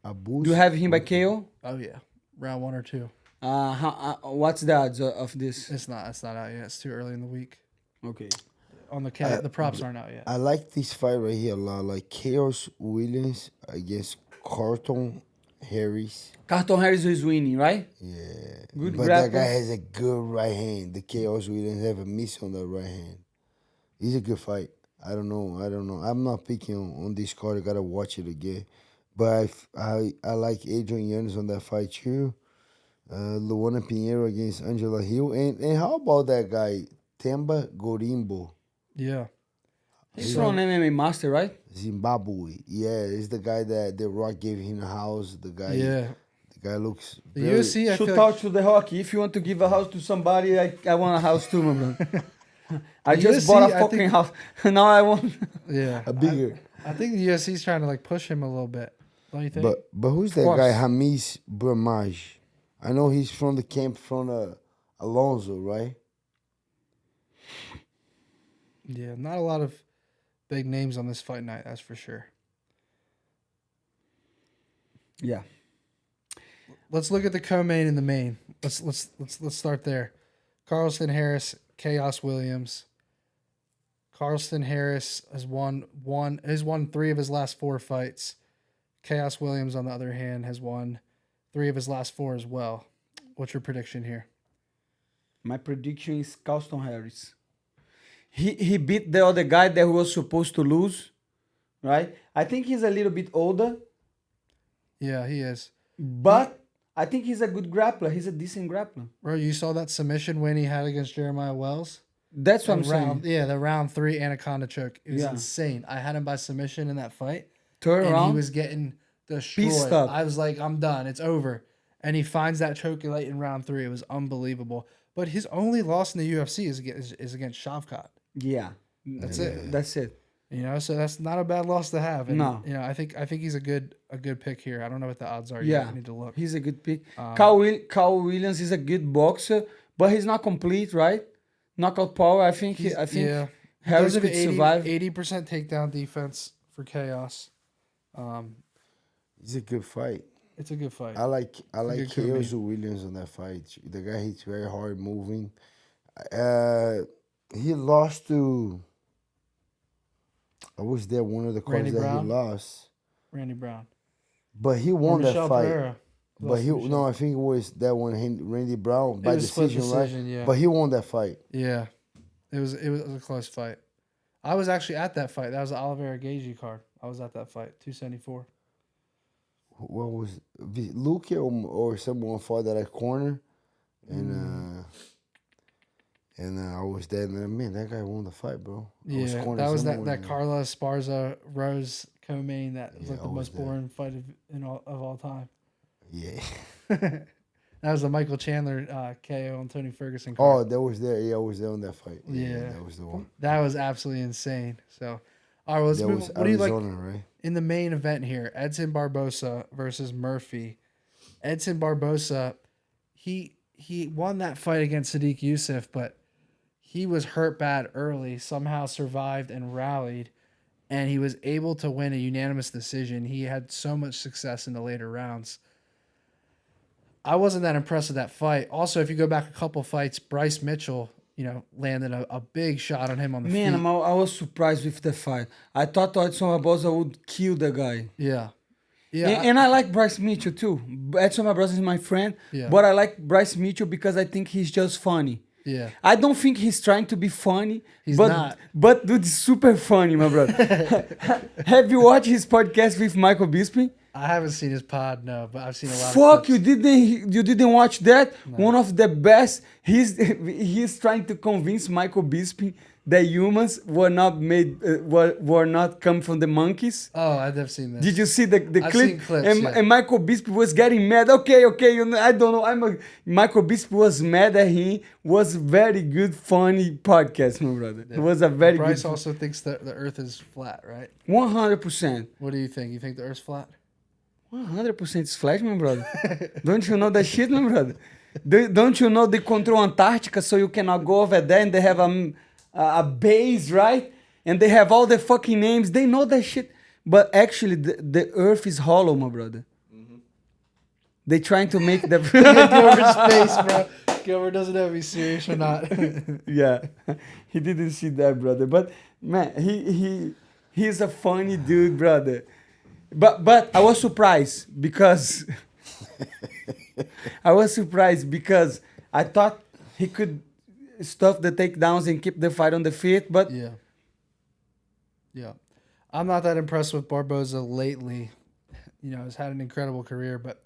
Abus. Do you have him by KO? Oh, yeah. Round 1 or 2. What's the odds of this? It's not out yet. It's too early in the week. Okay. On the the props aren't out yet. I like this fight right here a lot. Like Chaos Williams against Carlton Harris. Carlton Harris is winning, right? Yeah. Good but that grappler. guy has a good right hand. The Chaos Williams have a miss on the right hand. It's a good fight. I don't know. I'm not picking on this card. I gotta watch it again. But I like Adrian Yanez on that fight too. Luana Pinheiro against Angela Hill. And how about that guy, Temba Gorimbo? Yeah. He's from MMA Master, right? Zimbabwe. Yeah, it's the guy that The Rock gave him a house. The guy looks The very, UFC, I Should feel talk like, to the Rocky. If you want to give a house to somebody, I want a house too, my brother. I The just UFC, bought a I fucking think- house. Now I want. yeah. a bigger. I think the UFC's trying to like push him a little bit. Don't you think? But who's that course. guy, Hamis Bramaj? I know he's from the camp from Alonzo, right? yeah, not a lot of big names on this fight night, that's for sure. Yeah. Let's look at the co-main and the main. Let's start there. Carlston Harris, Chaos Williams. Carlston Harris has won 3 of his last 4 fights. Chaos Williams, on the other hand, has won 3 of his last 4 as well. What's your prediction here? My prediction is Carlston Harris. He beat the other guy that was supposed to lose, right? I think he's a little bit older, Yeah, he is. but I think he's a good grappler. He's a decent grappler. Bro, you saw that submission win he had against Jeremiah Wells? That's what I'm Round, saying. yeah, the round 3 anaconda choke. It was Yeah. insane. I had him by submission in that fight. Turn And around. he was getting destroyed. Pieced up. I was like, I'm done. It's over. And he finds that choke late in round 3. It was unbelievable. But his only loss in the UFC is against Shavkat. Yeah. That's it. That's it. You know, so that's not a bad loss to have. And, No. You know, I think he's a good pick here. I don't know what the odds are. Yeah. Yet. I need to look. He's a good pick. Carl Williams is a good boxer, but he's not complete, right? Knockout power. I think yeah. Harris Does have could survive. 80% takedown defense for Chaos. It's a good fight. It's a good fight. I like good Chaos Williams on that fight. The guy hits very hard moving. He lost to. I was there one of the cards Randy that Brown? he lost, Randy Brown. but he won that Michelle fight. Ferreira. But I think it was that one, Randy Brown by was split decision, right? decision, yeah. But he won that fight. Yeah. It was a close fight. I was actually at that fight. That was the Oliveira Gagey card. I was at that fight. 274. What was Luke or someone fought at a corner, and And I was there, and man, that guy won the fight, bro. Yeah, that was that Carla Esparza Rose co-main that was like the most boring fight of all time. Yeah. That was the Michael Chandler KO on Tony Ferguson card. Oh, that was there. Yeah, I was there on that fight. Yeah. That was the one. That was absolutely insane. So, all right, let's move. What do you like in the main event here? Edson Barboza versus Murphy. Edson Barboza, he won that fight against Sadiq Youssef, but he was hurt bad early, somehow survived and rallied, and he was able to win a unanimous decision. He had so much success in the later rounds. I wasn't that impressed with that fight. Also, if you go back a couple fights, Bryce Mitchell, landed a big shot on him on the feet. Man, I was surprised with the fight. I thought Edson Barboza would kill the guy. Yeah. And I like Bryce Mitchell too. Edson Barboza is my friend, but I like Bryce Mitchell because I think he's just funny. Yeah. I don't think he's trying to be funny. He's not. But dude, is super funny, my brother. Have you watched his podcast with Michael Bisping? I haven't seen his pod, no, but I've seen a lot. Fuck, you didn't watch that? No. One of the best. He's trying to convince Michael Bisping that humans were not made were not come from the monkeys. Oh, I've seen that. Did you see the I've clip? Seen clips, and Michael Bisping was getting mad. Okay, I don't know. Michael Bisping was mad at him. Was very good, funny podcast, my brother. Yeah. It was a very Bryce good. Bryce also thinks that the Earth is flat, right? 100%. What do you think? You think the Earth's flat? 100% it's flat, my brother. Don't you know that shit, my brother? Don't you know they control Antarctica so you cannot go over there and they have a base, right? And they have all the fucking names. They know that shit. But actually, the Earth is hollow, my brother. Mm-hmm. They trying to make the... Gilbert's face, bro. Gilbert doesn't know if he's serious or not. Yeah. He didn't see that, brother. But, man, he's a funny dude, brother. But I was surprised because I thought he could stuff the takedowns and keep the fight on the feet, but yeah, I'm not that impressed with Barboza lately. He's had an incredible career, but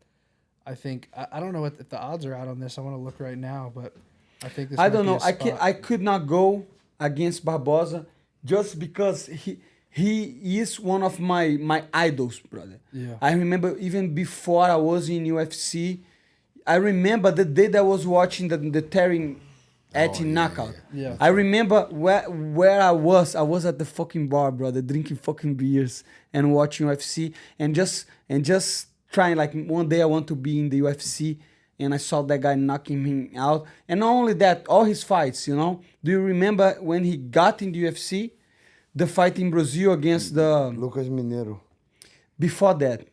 I think I don't know if the odds are out on this. I want to look right now, but I think this. I don't know. I could not go against Barboza just because he is one of my idols, brother. Yeah. I remember even before I was in UFC, I remember the day that I was watching the Terrance knockout. Yeah. I remember where I was. I was at the fucking bar, brother, drinking fucking beers and watching UFC and just trying, like, one day I want to be in the UFC, and I saw that guy knocking him out. And not only that, all his fights, Do you remember when he got in the UFC? The fight in Brazil against the... Lucas Mineiro. Before that,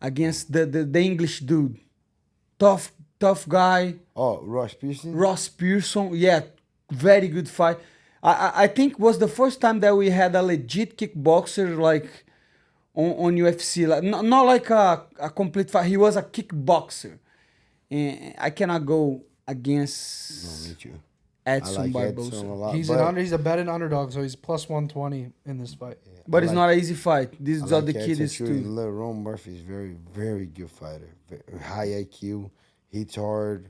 against the English dude. Tough guy. Oh, Ross Pearson? Ross Pearson, yeah. Very good fight. I think was the first time that we had a legit kickboxer, like, on UFC. Like, not like a complete fight. He was a kickboxer. And I cannot go against... No, me too. Edson Barboza. He's a betting underdog, so he's plus 120 in this fight. Yeah, but it's not an easy fight. This is all the kid is too. Lerone Murphy is very, very good fighter. Very high IQ. Hits hard.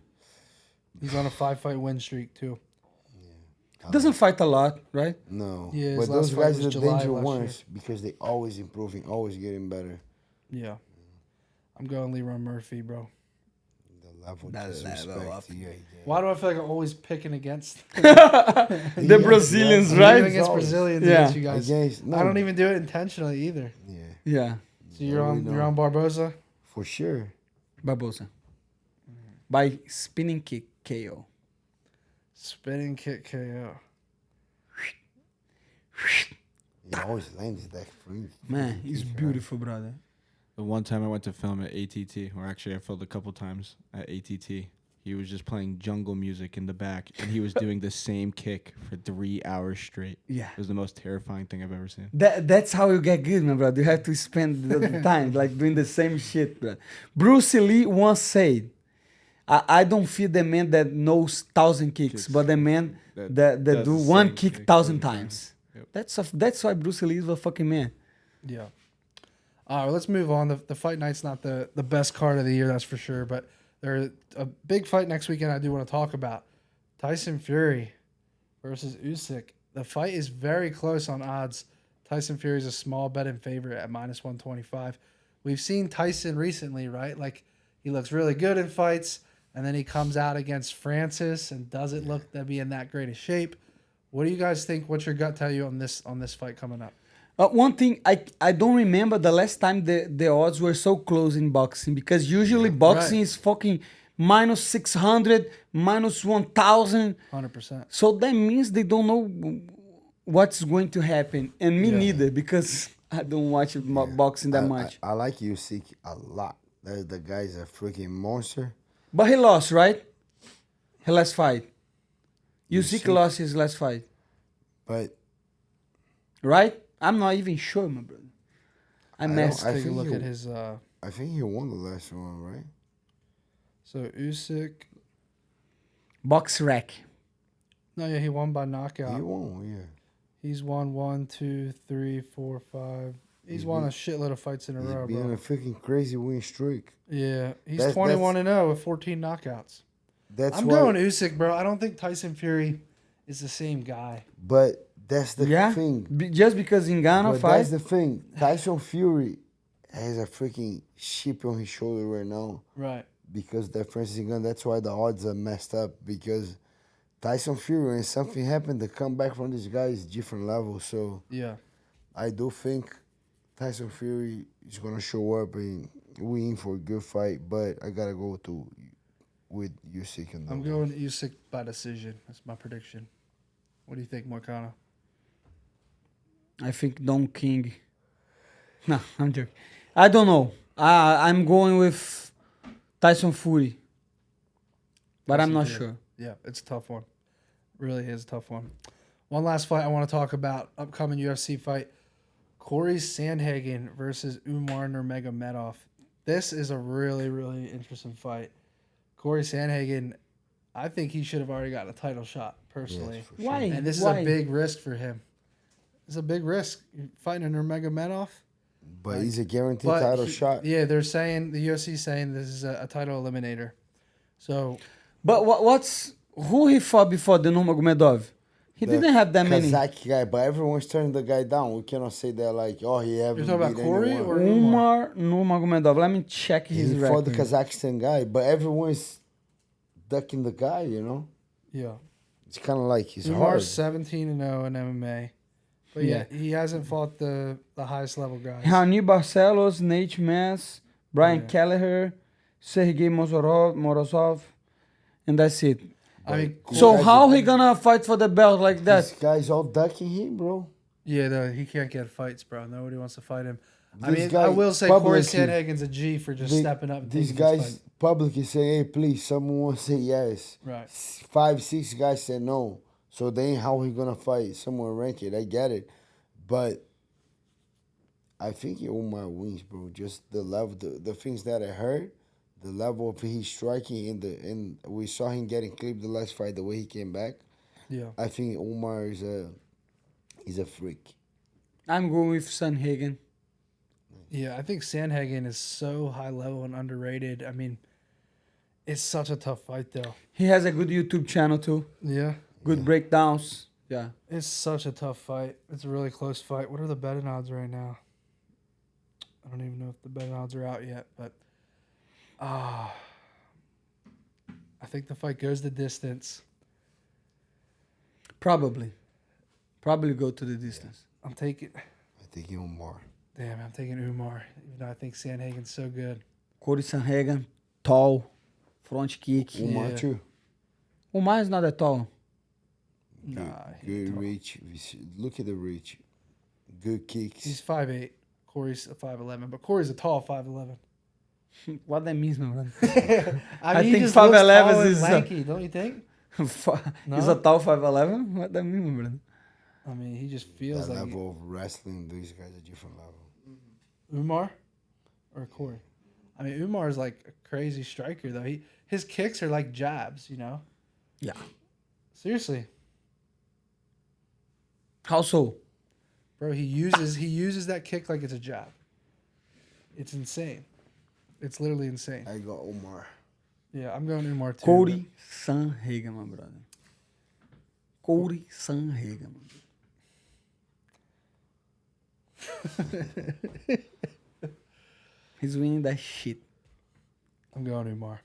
He's on a 5-fight win streak too. Yeah. Doesn't fight a lot, right? No. Yeah, but those guys are the danger ones ones because they always improving, always getting better. Yeah. I'm going Lerone Murphy, bro. Why do I feel like I'm always picking against the Brazilians, right? Against Brazilians against you guys. I don't even do it intentionally either. Yeah. So you're on Barboza? For sure. Barboza. By spinning kick KO. Spinning kick KO. He always lands that free. Man, he's beautiful, brother. The one time I went to film at ATT, or actually I filmed a couple times at ATT, he was just playing jungle music in the back, and he was doing the same kick for 3 hours straight. Yeah. It was the most terrifying thing I've ever seen. That's how you get good, my brother. You have to spend the time, like, doing the same shit, bro. Bruce Lee once said, I don't feel the man that knows 1,000 kicks, but the man that do one kick 1,000 times. Yep. That's why Bruce Lee is a fucking man. Yeah. All right, let's move on. The fight night's not the best card of the year, that's for sure. But there's a big fight next weekend I do want to talk about. Tyson Fury versus Usyk. The fight is very close on odds. Tyson Fury is a small bet-in favorite at -125. We've seen Tyson recently, right? Like, he looks really good in fights, and then he comes out against Francis and doesn't look to be in that great a shape. What do you guys think? What's your gut tell you on this fight coming up? One thing, I don't remember the last time the odds were so close in boxing, because usually boxing is fucking -600, -1000. 100%. So that means they don't know what's going to happen. And me neither, because I don't watch boxing that much. I like Usyk a lot. The guy's a freaking monster. But he lost, right? His last fight. Usyk lost his last fight. But right? I'm not even sure, my brother. Let's take a look at his... I think he won the last one, right? So Usyk... Box rack. No, yeah, he won by knockout. He won, yeah. He's won 1, 2, 3, 4, 5. He's won a shitload of fights in a row, He's been bro. a freaking crazy win streak. Yeah, he's 21-0 with 14 knockouts. I'm going Usyk, bro. I don't think Tyson Fury is the same guy. But that's the thing. Just because Ngannou fight. That's the thing. Tyson Fury has a freaking chip on his shoulder right now. Right. Because that Francis Ngannou, that's why the odds are messed up. Because Tyson Fury, when something happened, the comeback from this guy is different level. So yeah, I do think Tyson Fury is gonna show up and win for a good fight. But I gotta go with Usyk. I'm going Usyk by decision. That's my prediction. What do you think, Moicano? I think Don King. No, I'm joking. I don't know. I'm going with Tyson Fury. But I'm not sure. Yeah, it's a tough one. Really is a tough one. One last fight I want to talk about. Upcoming UFC fight. Corey Sandhagen versus Umar Nurmagomedov. This is a really, really interesting fight. Corey Sandhagen, I think he should have already gotten a title shot, personally. Yes, for sure. Why? And this is a big risk for him. It's a big risk. You're fighting a Nurmagomedov. But he's a guaranteed title shot. Yeah, they're saying, the UFC saying this is a title eliminator. So... But who he fought before the Nurmagomedov? He didn't have that many. Kazakh guy, but everyone's turning the guy down. We cannot say that like, oh, he haven't. You're talking about Corey anyone. or Umar Nurmagomedov. Let me check his He record. fought the Kazakhstan guy, but everyone's ducking the guy, you know? Yeah. It's kind of like he's hard. Umar's 17-0 in MMA. But yeah, he hasn't fought the highest level guys. Raoni Barcelos, Nate Mass, Brian Kelleher, Sergey Morozov, and that's it. I mean, So how he gonna fight for the belt like This that? guy's all ducking him, bro. yeah, he can't get fights, bro. Nobody wants to fight him. I This mean, guy I will say Corey publicly- Sandhagen's a G for just stepping up and These taking this guys fight. publicly say, hey, please, someone say yes. Right. 5, 6 guys said no. So then how he gonna fight? Someone rank it. I get it. But I think Umar wins, bro. Just the level, the things that I heard, the level of his striking, and we saw him getting clipped the last fight, the way he came back. Yeah. I think Umar is a freak. I'm going with Sandhagen. Yeah, I think Sandhagen is so high level and underrated. I mean, it's such a tough fight, though. He has a good YouTube channel too. Yeah. Good breakdowns. Yeah. It's such a tough fight. It's a really close fight. What are the betting odds right now? I don't even know if the betting odds are out yet, but I think the fight goes the distance. Probably go to the distance. I'm taking Umar. Damn, I'm taking Umar. Even though I think Sandhagen's so good. Corey Sandhagen, tall, front kick. Umar Yeah. too. Umar is not that tall. Nah, Good reach. Look at the reach. Good kicks. he's 5'8". Corey's a 5'11", but Corey's a tall 5'11". What that means, my brother? I mean, I he think just looks 5'11" tall and is lanky, don't you think? He's No? a tall 5'11". What that mean, my brother? I mean, he just feels That like level of wrestling, these guys are different level. Umar or Corey. I mean, Umar is like a crazy striker though. His kicks are like jabs, you know. Yeah. Seriously, How so? bro. He uses that kick like it's a jab. It's insane. It's literally insane. I got Umar. Yeah, I'm going Umar too. Corey Sandhagen, my brother. Corey SANDHAGEN, mano. He's winning that shit. I'm going Umar.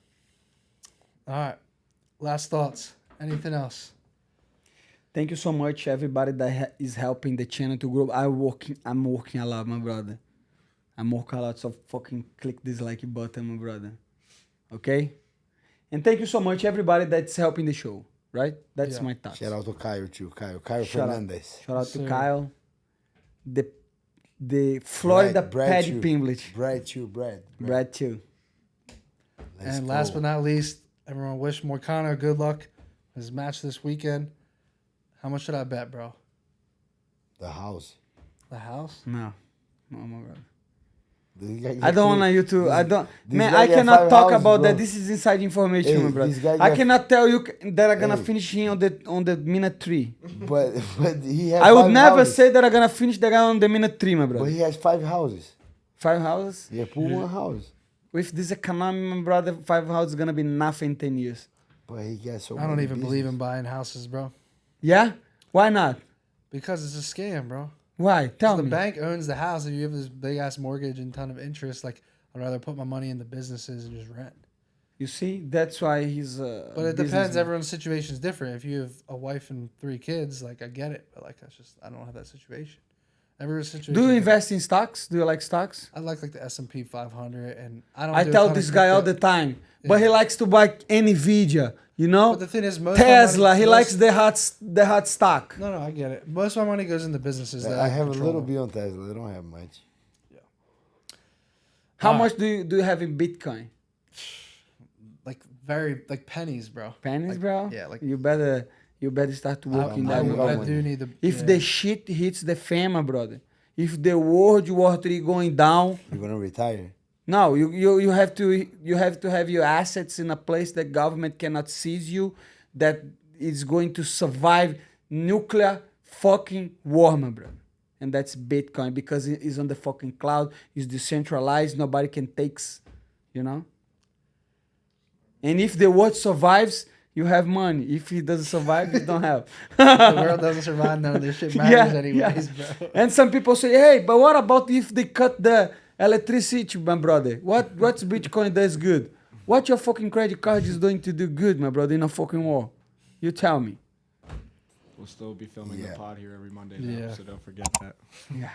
All right. Last thoughts. Anything else? Thank you so much, everybody that is helping the channel to grow. I'm working a lot, my brother. I'm working a lot, so fucking click this like button, my brother. Okay? And thank you so much, everybody that's helping the show. Right? That's my thoughts. Shout out to Kyle too. Kyle Fernandez. Shout out to Kyle. The Florida Paddy Pimblett. Brad too. Brad too. And last but not least, everyone wish Moicano good luck in his match this weekend. How much should I bet, bro? The house. The house? No. Oh my God. I don't want you to. I cannot talk about that. This is inside information, my brother. I cannot tell you that I'm gonna finish him on the minute 3. But he has. I would never say that I'm gonna finish the guy on the minute 3, my brother. But he has 5 houses. 5 houses? Yeah, put 1 house. With this economy, my brother, 5 houses is gonna be nothing in 10 years. But he got so. I don't even believe in buying houses, bro. Yeah? Why not? Because it's a scam, bro. Why? Tell me. The bank owns the house. If you have this big ass mortgage and ton of interest, like I'd rather put my money into businesses and just rent. You see, that's why he's. But it depends. Everyone's situation is different. If you have a wife and 3 kids, like I get it, but like I don't have that situation. Everyone's situation. Do you invest in stocks? Do you like stocks? I like the S&P 500, and I don't. I tell this guy all the time, but he likes to buy Nvidia. You know, but the thing is, most Tesla. He likes the hot stock. No, I get it. Most of my money goes into businesses that I have a little bit on Tesla. I don't have much. Yeah. How much do you have in Bitcoin? Like pennies, bro. Pennies, like, bro. Yeah, like you better start working that. I do need the. If the shit hits the fan, my brother. If the World War III going down, you're gonna retire. No, you have to have your assets in a place that government cannot seize you, that is going to survive nuclear fucking war, my brother. And that's Bitcoin, because it is on the fucking cloud, it's decentralized, nobody can take, you know? And if the world survives, you have money. If it doesn't survive, you don't have. The world doesn't survive, none of this shit matters anyways, bro. And some people say, hey, but what about if they cut the electricity, my brother? What's Bitcoin does good? What your fucking credit card is going to do good, my brother, in a fucking war? You tell me. We'll still be filming the pod here every Monday now, so don't forget that. Yeah.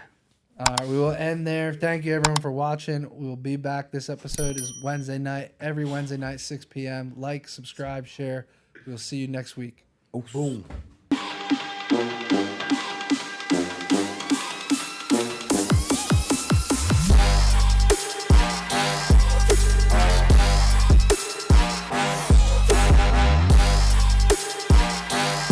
All right, we will end there. Thank you, everyone, for watching. We'll be back. This episode is Wednesday night, every Wednesday night, 6 p.m. Like, subscribe, share. We'll see you next week. Oh, boom.